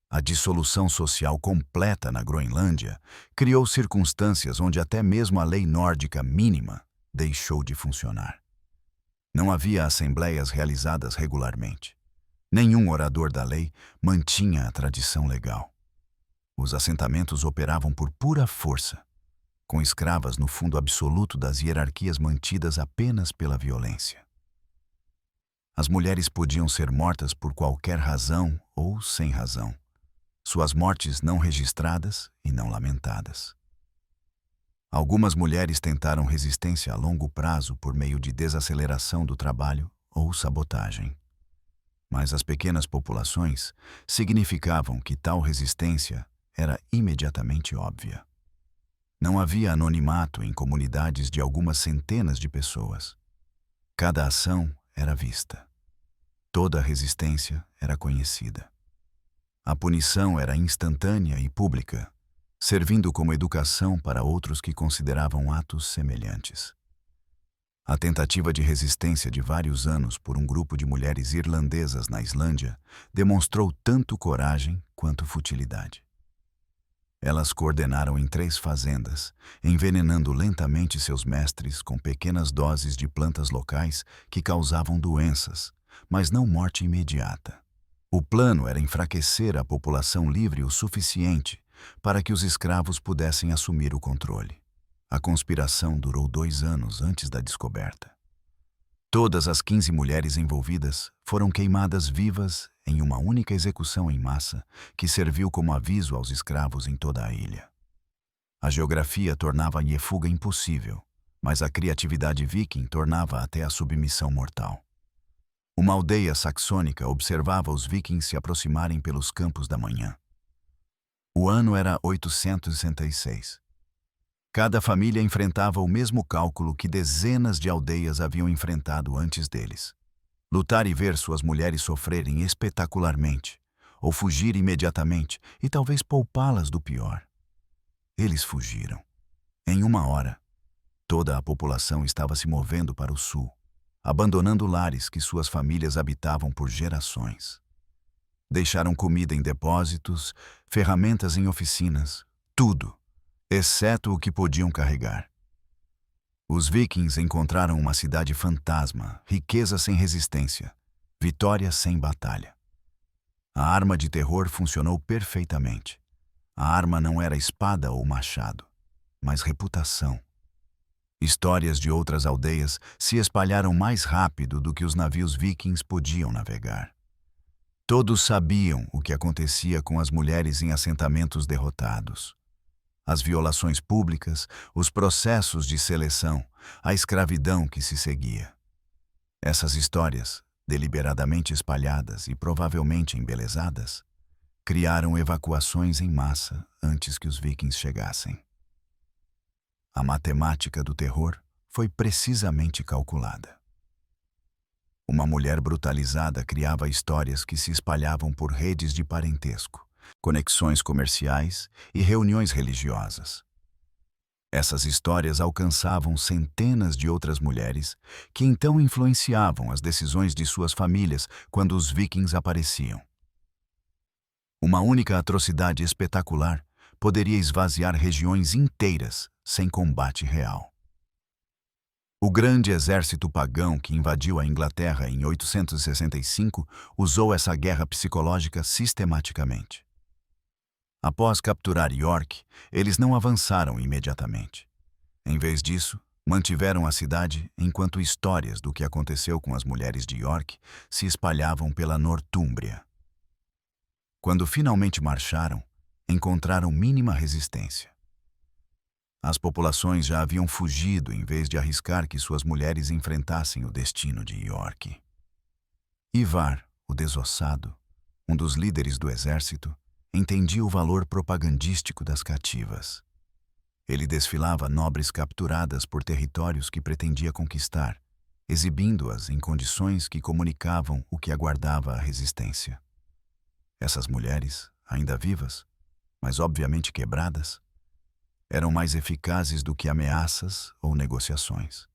A dissolução social completa na Groenlândia criou circunstâncias onde até mesmo a lei nórdica mínima deixou de funcionar. Não havia assembleias realizadas regularmente. Nenhum orador da lei mantinha a tradição legal. Os assentamentos operavam por pura força. com escravas no fundo absoluto das hierarquias mantidas apenas pela violência. As mulheres podiam ser mortas por qualquer razão ou sem razão, suas mortes não registradas e não lamentadas. Algumas mulheres tentaram resistência a longo prazo por meio de desaceleração do trabalho ou sabotagem. Mas as pequenas populações significavam que tal resistência era imediatamente óbvia. Não havia anonimato em comunidades de algumas centenas de pessoas. Cada ação era vista. Toda resistência era conhecida. A punição era instantânea e pública, servindo como educação para outros que consideravam atos semelhantes. A tentativa de resistência de vários anos por um grupo de mulheres irlandesas na Islândia demonstrou tanto coragem quanto futilidade. Elas coordenaram em 3 fazendas, envenenando lentamente seus mestres com pequenas doses de plantas locais que causavam doenças, mas não morte imediata. O plano era enfraquecer a população livre o suficiente para que os escravos pudessem assumir o controle. A conspiração durou 2 anos antes da descoberta. Todas as 15 mulheres envolvidas foram queimadas vivas em uma única execução em massa que serviu como aviso aos escravos em toda a ilha. A geografia tornava a fuga impossível, mas a criatividade viking tornava até a submissão mortal. Uma aldeia saxônica observava os vikings se aproximarem pelos campos da manhã. O ano era 866. Cada família enfrentava o mesmo cálculo que dezenas de aldeias haviam enfrentado antes deles. Lutar e ver suas mulheres sofrerem espetacularmente, ou fugir imediatamente e talvez poupá-las do pior. Eles fugiram. Em 1 hora, toda a população estava se movendo para o sul, abandonando lares que suas famílias habitavam por gerações. Deixaram comida em depósitos, ferramentas em oficinas, tudo, exceto o que podiam carregar. Os vikings encontraram uma cidade fantasma, riqueza sem resistência, vitória sem batalha. A arma de terror funcionou perfeitamente. A arma não era espada ou machado, mas reputação. Histórias de outras aldeias se espalharam mais rápido do que os navios vikings podiam navegar. Todos sabiam o que acontecia com as mulheres em assentamentos derrotados. As violações públicas, os processos de seleção, a escravidão que se seguia. Essas histórias, deliberadamente espalhadas e provavelmente embelezadas, criaram evacuações em massa antes que os vikings chegassem. A matemática do terror foi precisamente calculada. Uma mulher brutalizada criava histórias que se espalhavam por redes de parentesco, conexões comerciais e reuniões religiosas. Essas histórias alcançavam centenas de outras mulheres que então influenciavam as decisões de suas famílias quando os vikings apareciam. Uma única atrocidade espetacular poderia esvaziar regiões inteiras sem combate real. O grande exército pagão que invadiu a Inglaterra em 865 usou essa guerra psicológica sistematicamente. Após capturar York, eles não avançaram imediatamente. Em vez disso, mantiveram a cidade enquanto histórias do que aconteceu com as mulheres de York se espalhavam pela Nortúmbria. Quando finalmente marcharam, encontraram mínima resistência. As populações já haviam fugido em vez de arriscar que suas mulheres enfrentassem o destino de York. Ivar, o desossado, um dos líderes do exército, entendia o valor propagandístico das cativas. Ele desfilava nobres capturadas por territórios que pretendia conquistar, exibindo-as em condições que comunicavam o que aguardava a resistência. Essas mulheres, ainda vivas, mas obviamente quebradas, eram mais eficazes do que ameaças ou negociações.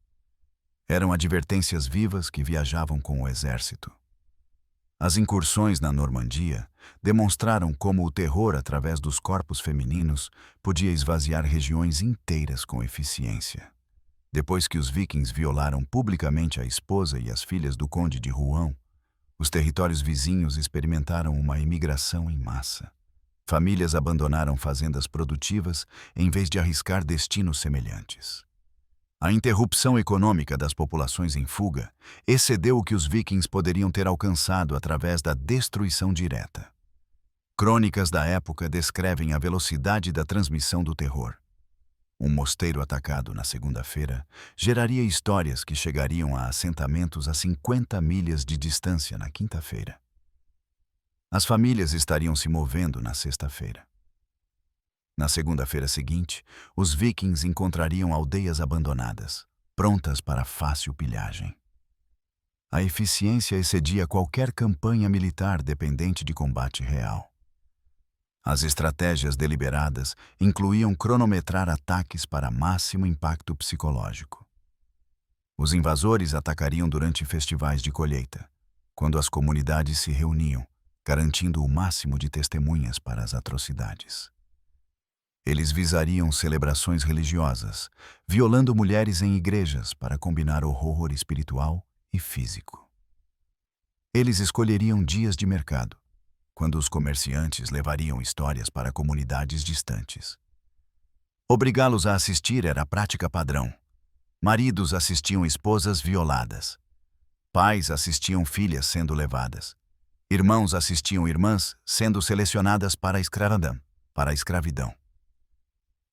Eram advertências vivas que viajavam com o exército. As incursões na Normandia demonstraram como o terror através dos corpos femininos podia esvaziar regiões inteiras com eficiência. Depois que os vikings violaram publicamente a esposa e as filhas do conde de Rouen, os territórios vizinhos experimentaram uma imigração em massa. Famílias abandonaram fazendas produtivas em vez de arriscar destinos semelhantes. A interrupção econômica das populações em fuga excedeu o que os vikings poderiam ter alcançado através da destruição direta. Crônicas da época descrevem a velocidade da transmissão do terror. Um mosteiro atacado na segunda-feira geraria histórias que chegariam a assentamentos a 50 milhas de distância na quinta-feira. As famílias estariam se movendo na sexta-feira. Na segunda-feira seguinte, os vikings encontrariam aldeias abandonadas, prontas para fácil pilhagem. A eficiência excedia qualquer campanha militar dependente de combate real. As estratégias deliberadas incluíam cronometrar ataques para máximo impacto psicológico. Os invasores atacariam durante festivais de colheita, quando as comunidades se reuniam, garantindo o máximo de testemunhas para as atrocidades. Eles visariam celebrações religiosas, violando mulheres em igrejas para combinar horror espiritual e físico. Eles escolheriam dias de mercado, quando os comerciantes levariam histórias para comunidades distantes. Obrigá-los a assistir era a prática padrão. Maridos assistiam esposas violadas. Pais assistiam filhas sendo levadas. Irmãos assistiam irmãs sendo selecionadas para a escravidão.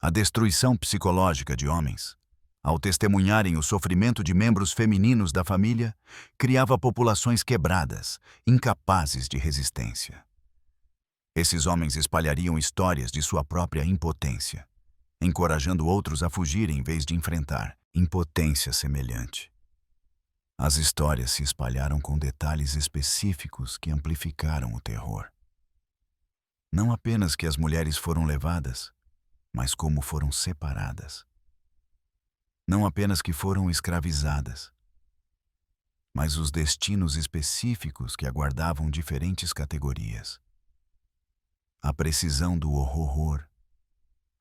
A destruição psicológica de homens, ao testemunharem o sofrimento de membros femininos da família, criava populações quebradas, incapazes de resistência. Esses homens espalhariam histórias de sua própria impotência, encorajando outros a fugir em vez de enfrentar impotência semelhante. As histórias se espalharam com detalhes específicos que amplificaram o terror. Não apenas que as mulheres foram levadas, mas como foram separadas. Não apenas que foram escravizadas, mas os destinos específicos que aguardavam diferentes categorias. A precisão do horror,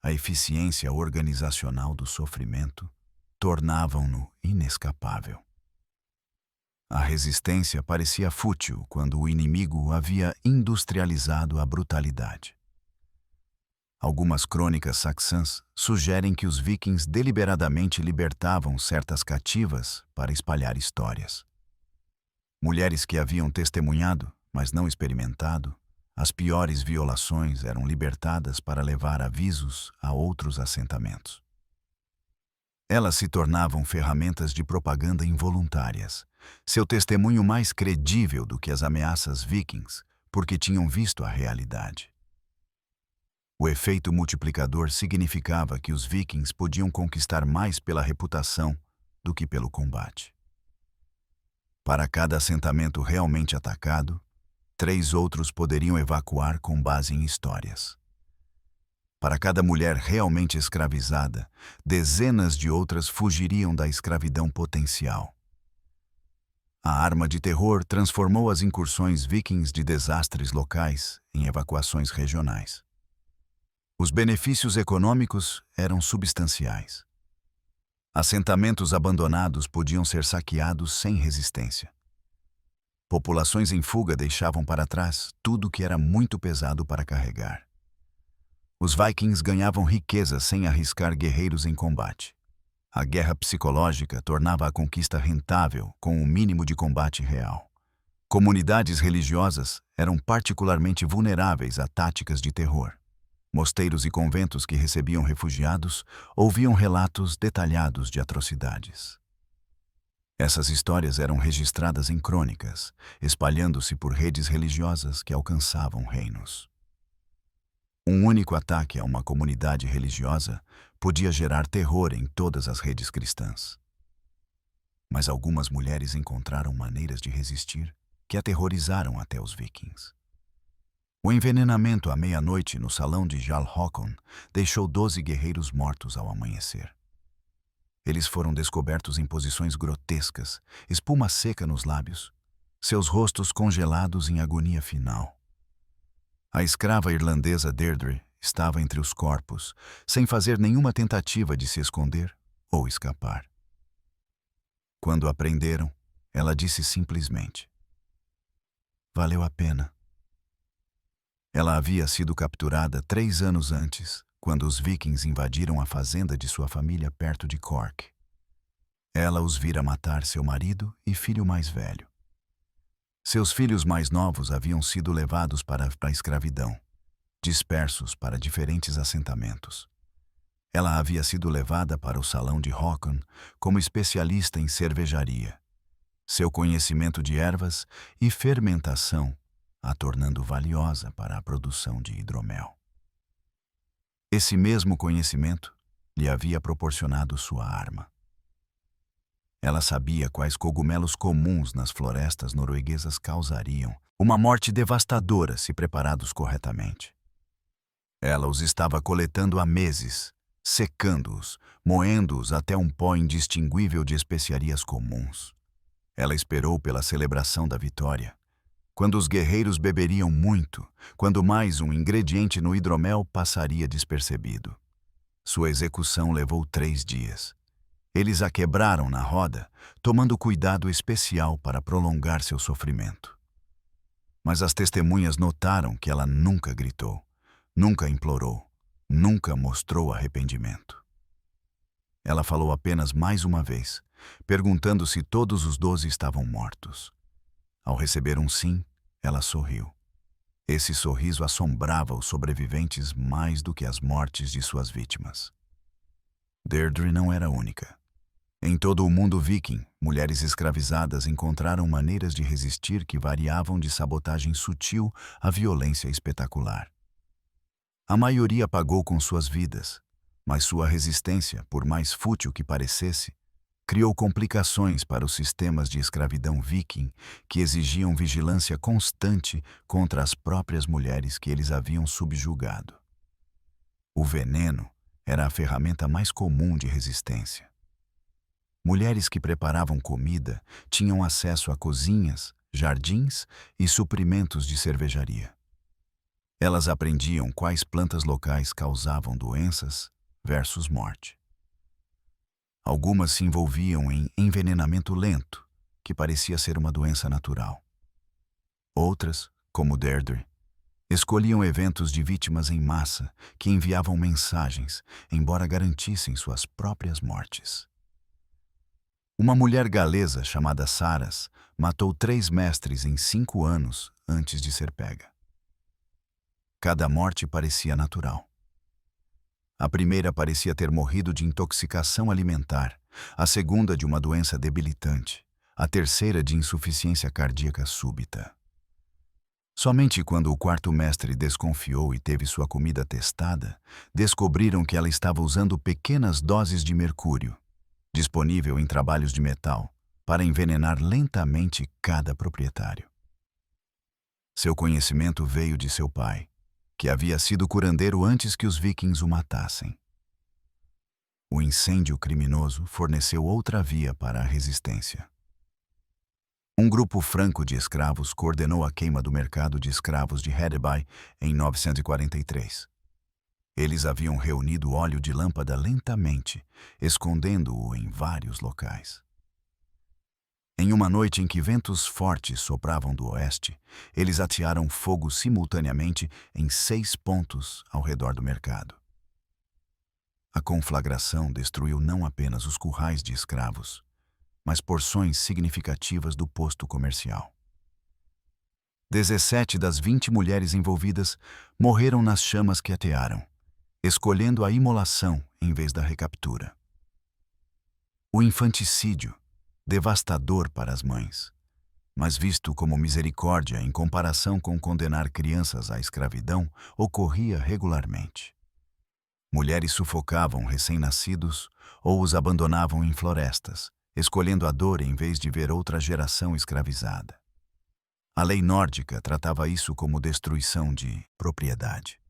a eficiência organizacional do sofrimento, tornavam-no inescapável. A resistência parecia fútil quando o inimigo havia industrializado a brutalidade. Algumas crônicas saxãs sugerem que os vikings deliberadamente libertavam certas cativas para espalhar histórias. Mulheres que haviam testemunhado, mas não experimentado, as piores violações eram libertadas para levar avisos a outros assentamentos. Elas se tornavam ferramentas de propaganda involuntárias, seu testemunho mais credível do que as ameaças vikings, porque tinham visto a realidade. O efeito multiplicador significava que os vikings podiam conquistar mais pela reputação do que pelo combate. Para cada assentamento realmente atacado, 3 outros poderiam evacuar com base em histórias. Para cada mulher realmente escravizada, dezenas de outras fugiriam da escravidão potencial. A arma de terror transformou as incursões vikings de desastres locais em evacuações regionais. Os benefícios econômicos eram substanciais. Assentamentos abandonados podiam ser saqueados sem resistência. Populações em fuga deixavam para trás tudo que era muito pesado para carregar. Os vikings ganhavam riqueza sem arriscar guerreiros em combate. A guerra psicológica tornava a conquista rentável com o mínimo de combate real. Comunidades religiosas eram particularmente vulneráveis a táticas de terror. Mosteiros e conventos que recebiam refugiados ouviam relatos detalhados de atrocidades. Essas histórias eram registradas em crônicas, espalhando-se por redes religiosas que alcançavam reinos. Um único ataque a uma comunidade religiosa podia gerar terror em todas as redes cristãs. Mas algumas mulheres encontraram maneiras de resistir que aterrorizaram até os vikings. O envenenamento à meia-noite no salão de Jarl Håkon deixou 12 guerreiros mortos ao amanhecer. Eles foram descobertos em posições grotescas, espuma seca nos lábios, seus rostos congelados em agonia final. A escrava irlandesa Deirdre estava entre os corpos, sem fazer nenhuma tentativa de se esconder ou escapar. Quando a prenderam, ela disse simplesmente: "Valeu a pena." Ela havia sido capturada 3 anos antes, quando os vikings invadiram a fazenda de sua família perto de Cork. Ela os vira matar seu marido e filho mais velho. Seus filhos mais novos haviam sido levados para a escravidão, dispersos para diferentes assentamentos. Ela havia sido levada para o salão de Håkon como especialista em cervejaria. Seu conhecimento de ervas e fermentação a tornando valiosa para a produção de hidromel. Esse mesmo conhecimento lhe havia proporcionado sua arma. Ela sabia quais cogumelos comuns nas florestas norueguesas causariam uma morte devastadora se preparados corretamente. Ela os estava coletando há meses, secando-os, moendo-os até um pó indistinguível de especiarias comuns. Ela esperou pela celebração da vitória, quando os guerreiros beberiam muito, quando mais um ingrediente no hidromel passaria despercebido. Sua execução levou 3 dias. Eles a quebraram na roda, tomando cuidado especial para prolongar seu sofrimento. Mas as testemunhas notaram que ela nunca gritou, nunca implorou, nunca mostrou arrependimento. Ela falou apenas mais uma vez, perguntando se todos os 12 estavam mortos. Ao receber um sim, ela sorriu. Esse sorriso assombrava os sobreviventes mais do que as mortes de suas vítimas. Deirdre não era única. Em todo o mundo viking, mulheres escravizadas encontraram maneiras de resistir que variavam de sabotagem sutil à violência espetacular. A maioria pagou com suas vidas, mas sua resistência, por mais fútil que parecesse, criou complicações para os sistemas de escravidão viking que exigiam vigilância constante contra as próprias mulheres que eles haviam subjugado. O veneno era a ferramenta mais comum de resistência. Mulheres que preparavam comida tinham acesso a cozinhas, jardins e suprimentos de cervejaria. Elas aprendiam quais plantas locais causavam doenças versus morte. Algumas se envolviam em envenenamento lento, que parecia ser uma doença natural. Outras, como Deirdre, escolhiam eventos de vítimas em massa que enviavam mensagens, embora garantissem suas próprias mortes. Uma mulher galesa chamada Saras matou 3 mestres em 5 anos antes de ser pega. Cada morte parecia natural. A primeira parecia ter morrido de intoxicação alimentar, a segunda de uma doença debilitante, a terceira de insuficiência cardíaca súbita. Somente quando o 4º mestre desconfiou e teve sua comida testada, descobriram que ela estava usando pequenas doses de mercúrio, disponível em trabalhos de metal, para envenenar lentamente cada proprietário. Seu conhecimento veio de seu pai, que havia sido curandeiro antes que os vikings o matassem. O incêndio criminoso forneceu outra via para a resistência. Um grupo franco de escravos coordenou a queima do mercado de escravos de Hedeby em 943. Eles haviam reunido óleo de lâmpada lentamente, escondendo-o em vários locais. Em uma noite em que ventos fortes sopravam do oeste, eles atearam fogo simultaneamente em 6 pontos ao redor do mercado. A conflagração destruiu não apenas os currais de escravos, mas porções significativas do posto comercial. 17 das 20 mulheres envolvidas morreram nas chamas que atearam, escolhendo a imolação em vez da recaptura. O infanticídio, devastador para as mães, mas visto como misericórdia em comparação com condenar crianças à escravidão, ocorria regularmente. Mulheres sufocavam recém-nascidos ou os abandonavam em florestas, escolhendo a dor em vez de ver outra geração escravizada. A lei nórdica tratava isso como destruição de propriedade.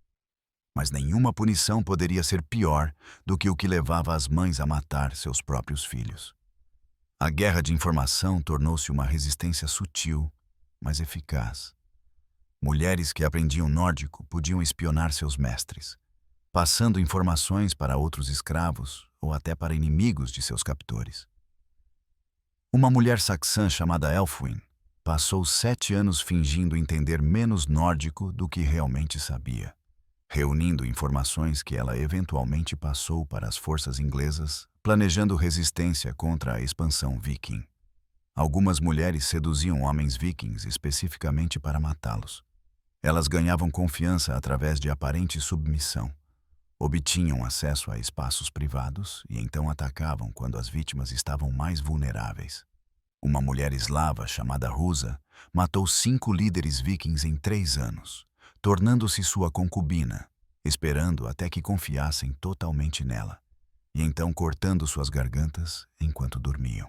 Mas nenhuma punição poderia ser pior do que o que levava as mães a matar seus próprios filhos. A guerra de informação tornou-se uma resistência sutil, mas eficaz. Mulheres que aprendiam nórdico podiam espionar seus mestres, passando informações para outros escravos ou até para inimigos de seus captores. Uma mulher saxã chamada Elfwin passou 7 anos fingindo entender menos nórdico do que realmente sabia, reunindo informações que ela eventualmente passou para as forças inglesas, planejando resistência contra a expansão viking. Algumas mulheres seduziam homens vikings especificamente para matá-los. Elas ganhavam confiança através de aparente submissão, obtinham acesso a espaços privados e então atacavam quando as vítimas estavam mais vulneráveis. Uma mulher eslava chamada Rusa matou 5 líderes vikings em 3 anos, tornando-se sua concubina, esperando até que confiassem totalmente nela, e então cortando suas gargantas enquanto dormiam.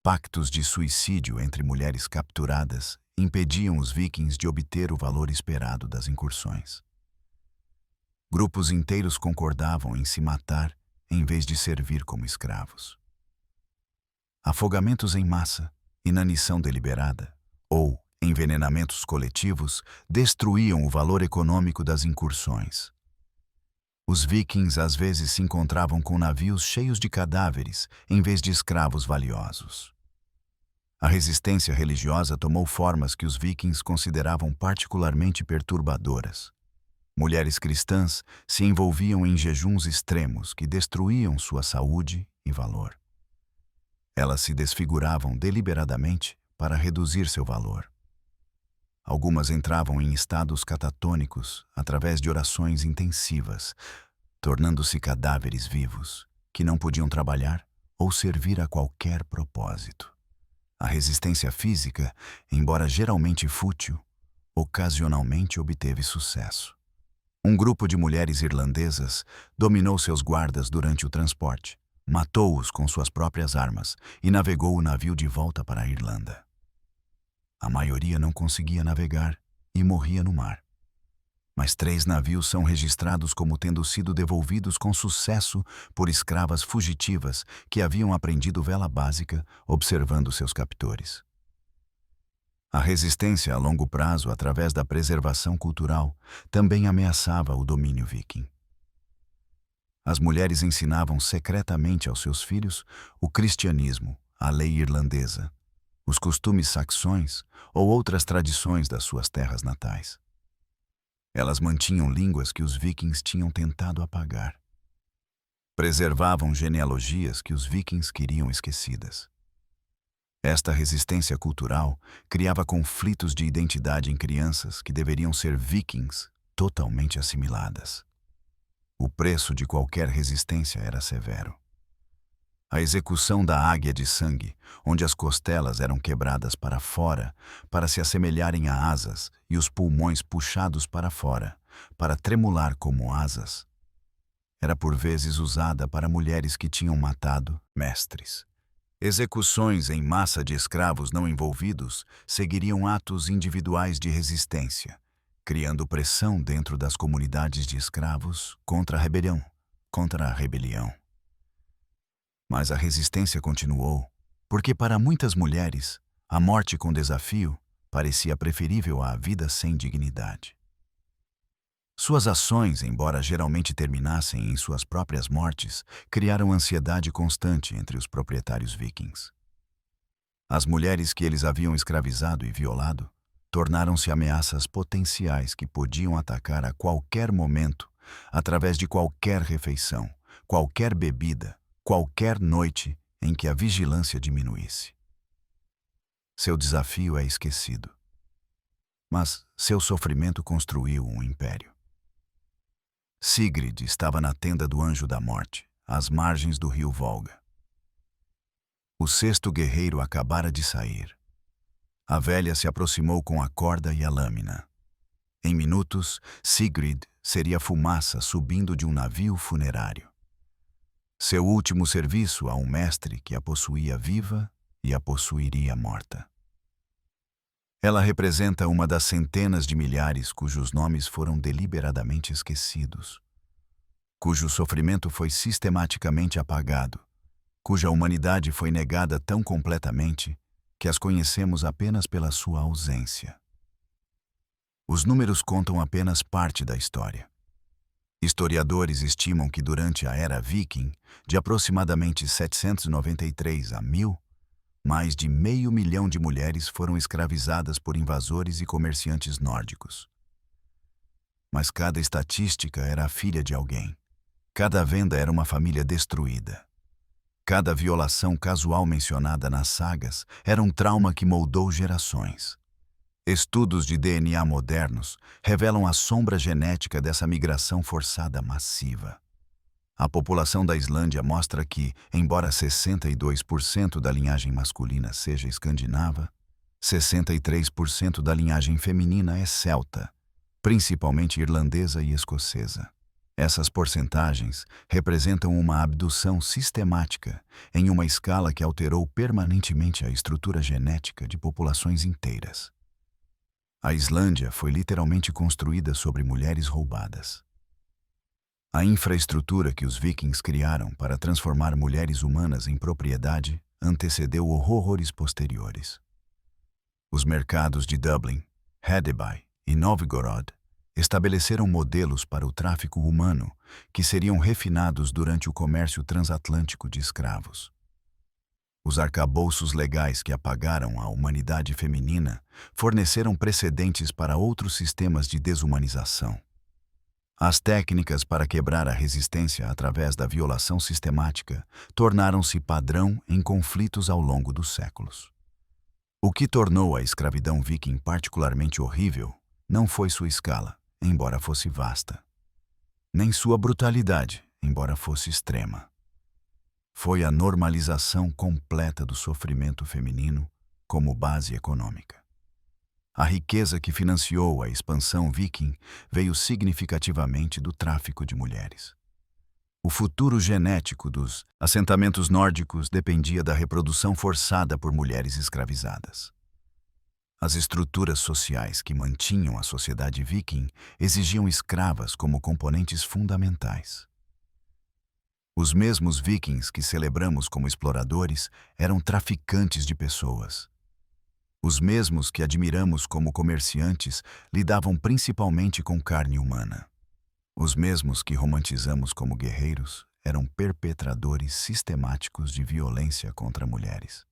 Pactos de suicídio entre mulheres capturadas impediam os vikings de obter o valor esperado das incursões. Grupos inteiros concordavam em se matar em vez de servir como escravos. Afogamentos em massa, inanição deliberada ou envenenamentos coletivos destruíam o valor econômico das incursões. Os vikings às vezes se encontravam com navios cheios de cadáveres em vez de escravos valiosos. A resistência religiosa tomou formas que os vikings consideravam particularmente perturbadoras. Mulheres cristãs se envolviam em jejuns extremos que destruíam sua saúde e valor. Elas se desfiguravam deliberadamente para reduzir seu valor. Algumas entravam em estados catatônicos através de orações intensivas, tornando-se cadáveres vivos, que não podiam trabalhar ou servir a qualquer propósito. A resistência física, embora geralmente fútil, ocasionalmente obteve sucesso. Um grupo de mulheres irlandesas dominou seus guardas durante o transporte, matou-os com suas próprias armas e navegou o navio de volta para a Irlanda. A maioria não conseguia navegar e morria no mar. Mas 3 navios são registrados como tendo sido devolvidos com sucesso por escravas fugitivas que haviam aprendido vela básica observando seus captores. A resistência a longo prazo através da preservação cultural também ameaçava o domínio viking. As mulheres ensinavam secretamente aos seus filhos o cristianismo, a lei irlandesa, os costumes saxões ou outras tradições das suas terras natais. Elas mantinham línguas que os vikings tinham tentado apagar. Preservavam genealogias que os vikings queriam esquecidas. Esta resistência cultural criava conflitos de identidade em crianças que deveriam ser vikings totalmente assimiladas. O preço de qualquer resistência era severo. A execução da águia de sangue, onde as costelas eram quebradas para fora para se assemelharem a asas e os pulmões puxados para fora para tremular como asas, era por vezes usada para mulheres que tinham matado mestres. Execuções em massa de escravos não envolvidos seguiriam atos individuais de resistência, criando pressão dentro das comunidades de escravos contra a rebelião. Mas a resistência continuou, porque para muitas mulheres, a morte com desafio parecia preferível à vida sem dignidade. Suas ações, embora geralmente terminassem em suas próprias mortes, criaram ansiedade constante entre os proprietários vikings. As mulheres que eles haviam escravizado e violado tornaram-se ameaças potenciais que podiam atacar a qualquer momento, através de qualquer refeição, qualquer bebida, qualquer noite em que a vigilância diminuísse. Seu desafio é esquecido, mas seu sofrimento construiu um império. Sigrid estava na tenda do Anjo da Morte, às margens do rio Volga. O 6º guerreiro acabara de sair. A velha se aproximou com a corda e a lâmina. Em minutos, Sigrid seria fumaça subindo de um navio funerário. Seu último serviço a um mestre que a possuía viva e a possuiria morta. Ela representa uma das centenas de milhares cujos nomes foram deliberadamente esquecidos, cujo sofrimento foi sistematicamente apagado, cuja humanidade foi negada tão completamente que as conhecemos apenas pela sua ausência. Os números contam apenas parte da história. Historiadores estimam que durante a era viking, de aproximadamente 793 a 1000, Mais de 500.000 de mulheres foram escravizadas por invasores e comerciantes nórdicos. Mas cada estatística era a filha de alguém. Cada venda era uma família destruída. Cada violação casual mencionada nas sagas era um trauma que moldou gerações. Estudos de DNA modernos revelam a sombra genética dessa migração forçada massiva. A população da Islândia mostra que, embora 62% da linhagem masculina seja escandinava, 63% da linhagem feminina é celta, principalmente irlandesa e escocesa. Essas porcentagens representam uma abdução sistemática em uma escala que alterou permanentemente a estrutura genética de populações inteiras. A Islândia foi literalmente construída sobre mulheres roubadas. A infraestrutura que os vikings criaram para transformar mulheres humanas em propriedade antecedeu horrores posteriores. Os mercados de Dublin, Hedeby e Novgorod estabeleceram modelos para o tráfico humano que seriam refinados durante o comércio transatlântico de escravos. Os arcabouços legais que apagaram a humanidade feminina forneceram precedentes para outros sistemas de desumanização. As técnicas para quebrar a resistência através da violação sistemática tornaram-se padrão em conflitos ao longo dos séculos. O que tornou a escravidão viking particularmente horrível não foi sua escala, embora fosse vasta, nem sua brutalidade, embora fosse extrema. Foi a normalização completa do sofrimento feminino como base econômica. A riqueza que financiou a expansão viking veio significativamente do tráfico de mulheres. O futuro genético dos assentamentos nórdicos dependia da reprodução forçada por mulheres escravizadas. As estruturas sociais que mantinham a sociedade viking exigiam escravas como componentes fundamentais. Os mesmos vikings que celebramos como exploradores eram traficantes de pessoas. Os mesmos que admiramos como comerciantes lidavam principalmente com carne humana. Os mesmos que romantizamos como guerreiros eram perpetradores sistemáticos de violência contra mulheres.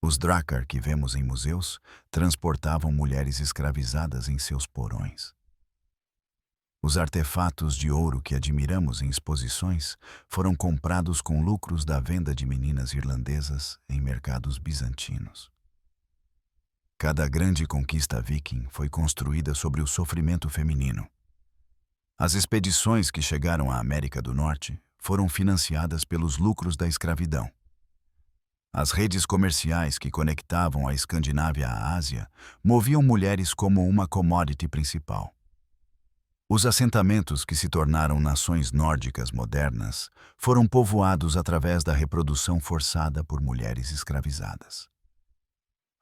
Os Drakkar que vemos em museus transportavam mulheres escravizadas em seus porões. Os artefatos de ouro que admiramos em exposições foram comprados com lucros da venda de meninas irlandesas em mercados bizantinos. Cada grande conquista viking foi construída sobre o sofrimento feminino. As expedições que chegaram à América do Norte foram financiadas pelos lucros da escravidão. As redes comerciais que conectavam a Escandinávia à Ásia moviam mulheres como uma commodity principal. Os assentamentos que se tornaram nações nórdicas modernas foram povoados através da reprodução forçada por mulheres escravizadas.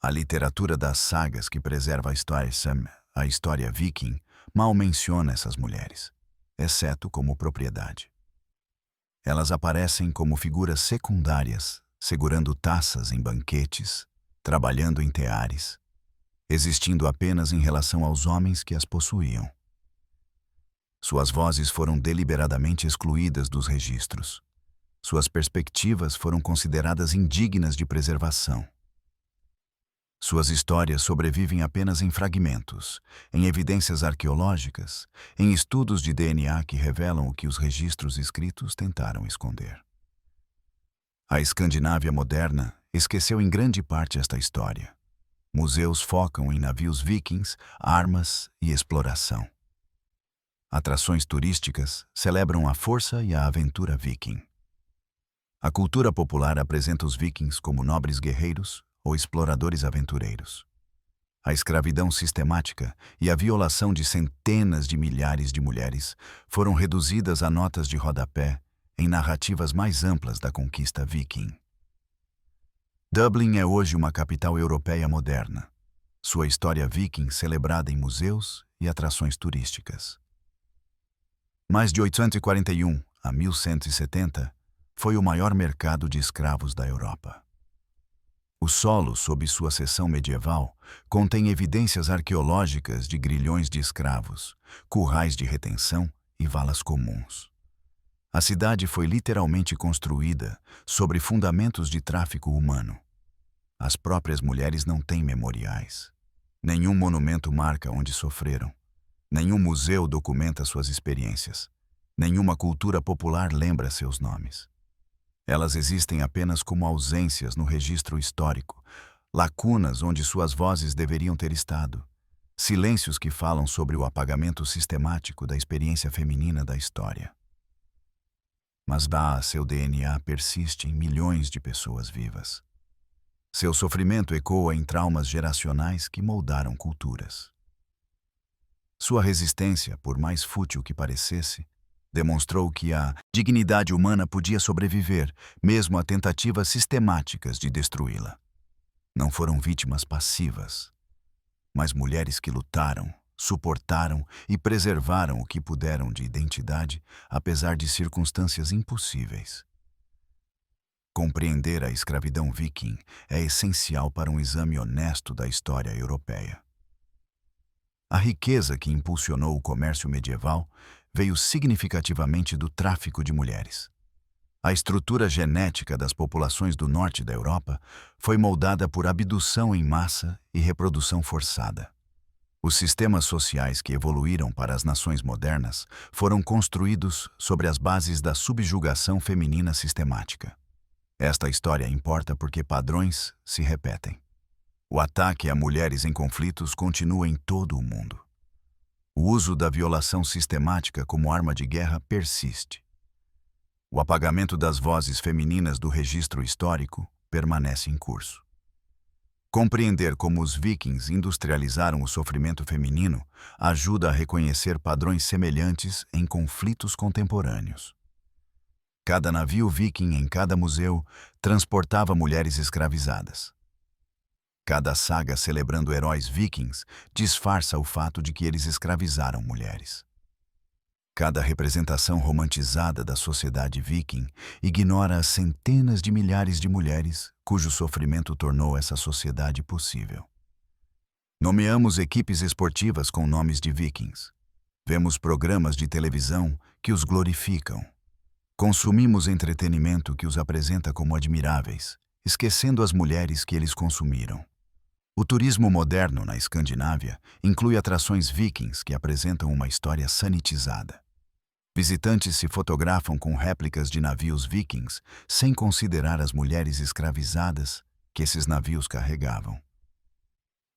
A literatura das sagas que preserva a história viking mal menciona essas mulheres, exceto como propriedade. Elas aparecem como figuras secundárias, segurando taças em banquetes, trabalhando em teares, existindo apenas em relação aos homens que as possuíam. Suas vozes foram deliberadamente excluídas dos registros. Suas perspectivas foram consideradas indignas de preservação. Suas histórias sobrevivem apenas em fragmentos, em evidências arqueológicas, em estudos de DNA que revelam o que os registros escritos tentaram esconder. A Escandinávia moderna esqueceu em grande parte esta história. Museus focam em navios vikings, armas e exploração. Atrações turísticas celebram a força e a aventura viking. A cultura popular apresenta os vikings como nobres guerreiros ou exploradores aventureiros. A escravidão sistemática e a violação de centenas de milhares de mulheres foram reduzidas a notas de rodapé em narrativas mais amplas da conquista viking. Dublin é hoje uma capital europeia moderna. Sua história viking celebrada em museus e atrações turísticas. Mais de 841 a 1170 foi o maior mercado de escravos da Europa. O solo sob sua seção medieval contém evidências arqueológicas de grilhões de escravos, currais de retenção e valas comuns. A cidade foi literalmente construída sobre fundamentos de tráfico humano. As próprias mulheres não têm memoriais. Nenhum monumento marca onde sofreram. Nenhum museu documenta suas experiências. Nenhuma cultura popular lembra seus nomes. Elas existem apenas como ausências no registro histórico, lacunas onde suas vozes deveriam ter estado, silêncios que falam sobre o apagamento sistemático da experiência feminina da história. Mas seu DNA persiste em milhões de pessoas vivas. Seu sofrimento ecoa em traumas geracionais que moldaram culturas. Sua resistência, por mais fútil que parecesse, demonstrou que a dignidade humana podia sobreviver, mesmo a tentativas sistemáticas de destruí-la. Não foram vítimas passivas, mas mulheres que lutaram, suportaram e preservaram o que puderam de identidade, apesar de circunstâncias impossíveis. Compreender a escravidão viking é essencial para um exame honesto da história europeia. A riqueza que impulsionou o comércio medieval veio significativamente do tráfico de mulheres. A estrutura genética das populações do norte da Europa foi moldada por abdução em massa e reprodução forçada. Os sistemas sociais que evoluíram para as nações modernas foram construídos sobre as bases da subjugação feminina sistemática. Esta história importa porque padrões se repetem. O ataque a mulheres em conflitos continua em todo o mundo. O uso da violação sistemática como arma de guerra persiste. O apagamento das vozes femininas do registro histórico permanece em curso. Compreender como os vikings industrializaram o sofrimento feminino ajuda a reconhecer padrões semelhantes em conflitos contemporâneos. Cada navio viking em cada museu transportava mulheres escravizadas. Cada saga celebrando heróis vikings disfarça o fato de que eles escravizaram mulheres. Cada representação romantizada da sociedade viking ignora as centenas de milhares de mulheres cujo sofrimento tornou essa sociedade possível. Nomeamos equipes esportivas com nomes de vikings. Vemos programas de televisão que os glorificam. Consumimos entretenimento que os apresenta como admiráveis, esquecendo as mulheres que eles consumiram. O turismo moderno na Escandinávia inclui atrações vikings que apresentam uma história sanitizada. Visitantes se fotografam com réplicas de navios vikings sem considerar as mulheres escravizadas que esses navios carregavam.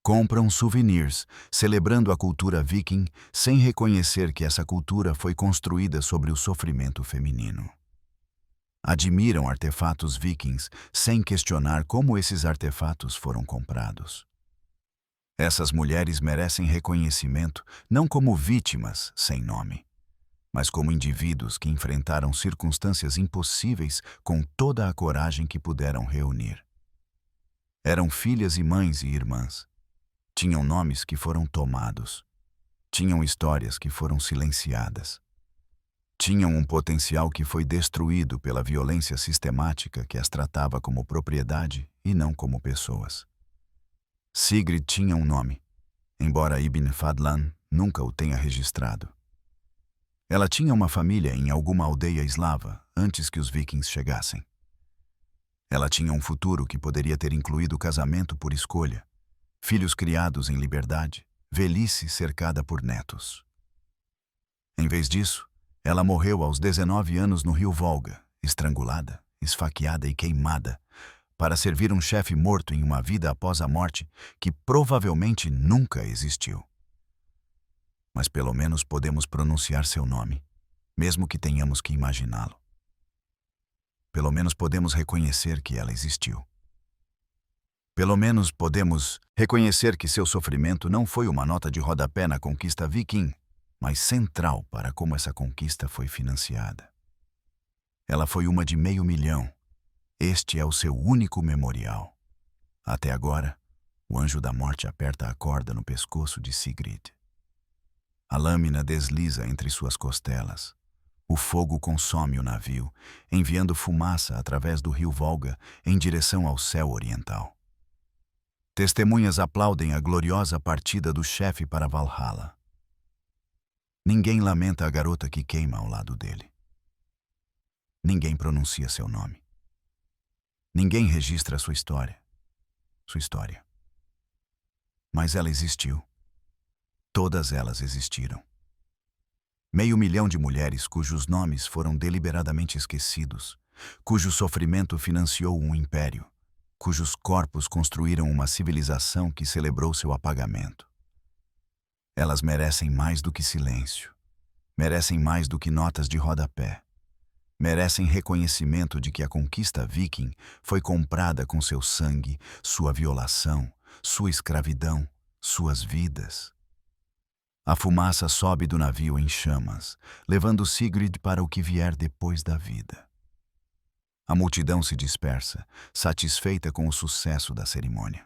Compram souvenirs celebrando a cultura viking sem reconhecer que essa cultura foi construída sobre o sofrimento feminino. Admiram artefatos vikings sem questionar como esses artefatos foram comprados. Essas mulheres merecem reconhecimento não como vítimas sem nome, mas como indivíduos que enfrentaram circunstâncias impossíveis com toda a coragem que puderam reunir. Eram filhas e mães e irmãs. Tinham nomes que foram tomados. Tinham histórias que foram silenciadas. Tinham um potencial que foi destruído pela violência sistemática que as tratava como propriedade e não como pessoas. Sigrid tinha um nome, embora Ibn Fadlan nunca o tenha registrado. Ela tinha uma família em alguma aldeia eslava antes que os vikings chegassem. Ela tinha um futuro que poderia ter incluído casamento por escolha, filhos criados em liberdade, velhice cercada por netos. Em vez disso, ela morreu aos 19 anos no rio Volga, estrangulada, esfaqueada e queimada, para servir um chefe morto em uma vida após a morte que provavelmente nunca existiu. Mas pelo menos podemos pronunciar seu nome, mesmo que tenhamos que imaginá-lo. Pelo menos podemos reconhecer que ela existiu. Pelo menos podemos reconhecer que seu sofrimento não foi uma nota de rodapé na conquista viking, mas central para como essa conquista foi financiada. Ela foi uma de 500.000. Este é o seu único memorial. Até agora, o anjo da morte aperta a corda no pescoço de Sigrid. A lâmina desliza entre suas costelas. O fogo consome o navio, enviando fumaça através do rio Volga em direção ao céu oriental. Testemunhas aplaudem a gloriosa partida do chefe para Valhalla. Ninguém lamenta a garota que queima ao lado dele. Ninguém pronuncia seu nome. Ninguém registra sua história. sua história. Mas ela existiu. Todas elas existiram. 500 mil de mulheres cujos nomes foram deliberadamente esquecidos, cujo sofrimento financiou um império, cujos corpos construíram uma civilização que celebrou seu apagamento. Elas merecem mais do que silêncio, merecem mais do que notas de rodapé, merecem reconhecimento de que a conquista viking foi comprada com seu sangue, sua violação, sua escravidão, suas vidas. A fumaça sobe do navio em chamas, levando Sigrid para o que vier depois da vida. A multidão se dispersa, satisfeita com o sucesso da cerimônia.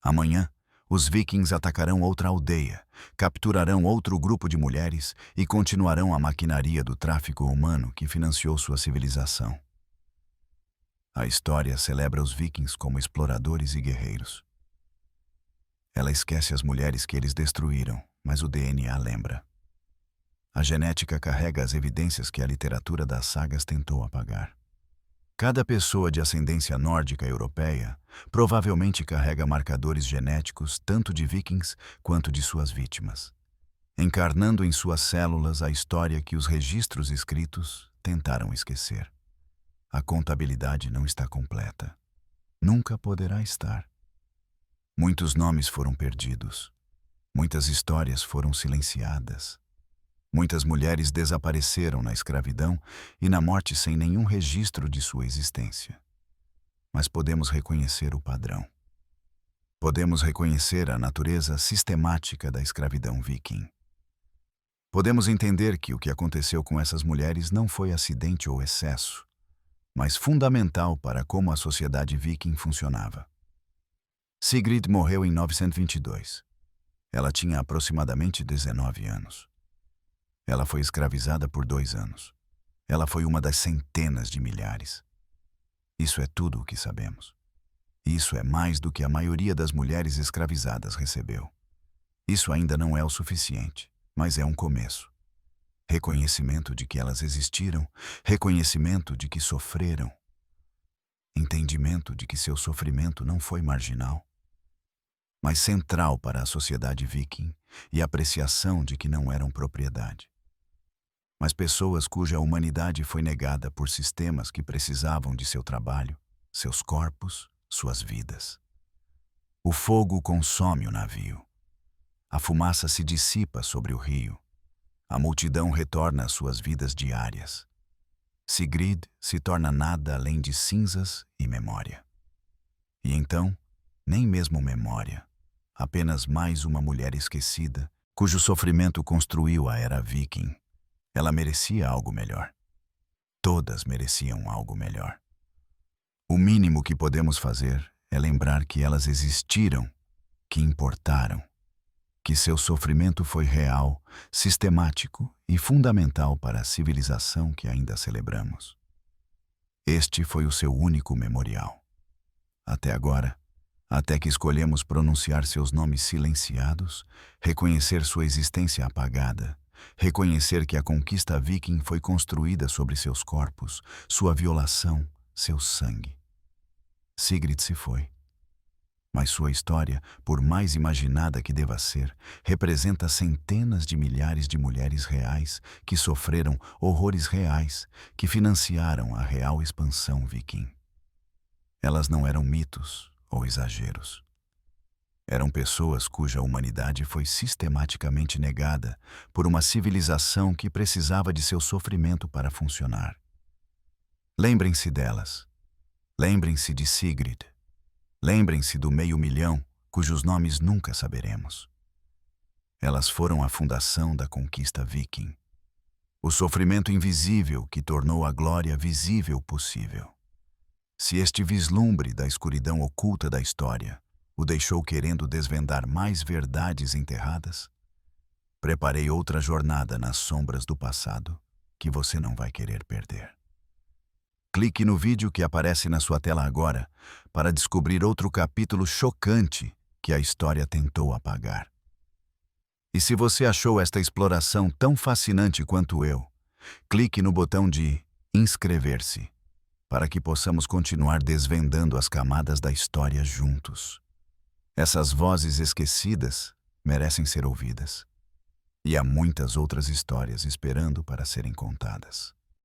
Amanhã, os vikings atacarão outra aldeia, capturarão outro grupo de mulheres e continuarão a maquinaria do tráfico humano que financiou sua civilização. A história celebra os vikings como exploradores e guerreiros. Ela esquece as mulheres que eles destruíram, mas o DNA lembra. A genética carrega as evidências que a literatura das sagas tentou apagar. Cada pessoa de ascendência nórdica europeia provavelmente carrega marcadores genéticos tanto de vikings quanto de suas vítimas, encarnando em suas células a história que os registros escritos tentaram esquecer. A contabilidade não está completa. Nunca poderá estar. Muitos nomes foram perdidos. Muitas histórias foram silenciadas. Muitas mulheres desapareceram na escravidão e na morte sem nenhum registro de sua existência. Mas podemos reconhecer o padrão. Podemos reconhecer a natureza sistemática da escravidão viking. Podemos entender que o que aconteceu com essas mulheres não foi acidente ou excesso, mas fundamental para como a sociedade viking funcionava. Sigrid morreu em 922. Ela tinha aproximadamente 19 anos. Ela foi escravizada por 2 anos. Ela foi uma das centenas de milhares. Isso é tudo o que sabemos. Isso é mais do que a maioria das mulheres escravizadas recebeu. Isso ainda não é o suficiente, mas é um começo. Reconhecimento de que elas existiram, reconhecimento de que sofreram, entendimento de que seu sofrimento não foi marginal, mas central para a sociedade viking, e apreciação de que não eram propriedade. Mas pessoas cuja humanidade foi negada por sistemas que precisavam de seu trabalho, seus corpos, suas vidas. O fogo consome o navio. A fumaça se dissipa sobre o rio. A multidão retorna às suas vidas diárias. Sigrid se torna nada além de cinzas e memória. E então, nem mesmo memória. Apenas mais uma mulher esquecida, cujo sofrimento construiu a era viking. Ela merecia algo melhor. Todas mereciam algo melhor. O mínimo que podemos fazer é lembrar que elas existiram, que importaram, que seu sofrimento foi real, sistemático e fundamental para a civilização que ainda celebramos. Este foi o seu único memorial. Até agora, até que escolhemos pronunciar seus nomes silenciados, reconhecer sua existência apagada, reconhecer que a conquista viking foi construída sobre seus corpos, sua violação, seu sangue. Sigrid se foi. Mas sua história, por mais imaginada que deva ser, representa centenas de milhares de mulheres reais que sofreram horrores reais, que financiaram a real expansão viking. Elas não eram mitos ou exageros. Eram pessoas cuja humanidade foi sistematicamente negada por uma civilização que precisava de seu sofrimento para funcionar. Lembrem-se delas. Lembrem-se de Sigrid. Lembrem-se do 500 mil, cujos nomes nunca saberemos. Elas foram a fundação da conquista viking. O sofrimento invisível que tornou a glória visível possível. Se este vislumbre da escuridão oculta da história o deixou querendo desvendar mais verdades enterradas, preparei outra jornada nas sombras do passado que você não vai querer perder. Clique no vídeo que aparece na sua tela agora para descobrir outro capítulo chocante que a história tentou apagar. E se você achou esta exploração tão fascinante quanto eu, clique no botão de inscrever-se para que possamos continuar desvendando as camadas da história juntos. Essas vozes esquecidas merecem ser ouvidas. E há muitas outras histórias esperando para serem contadas.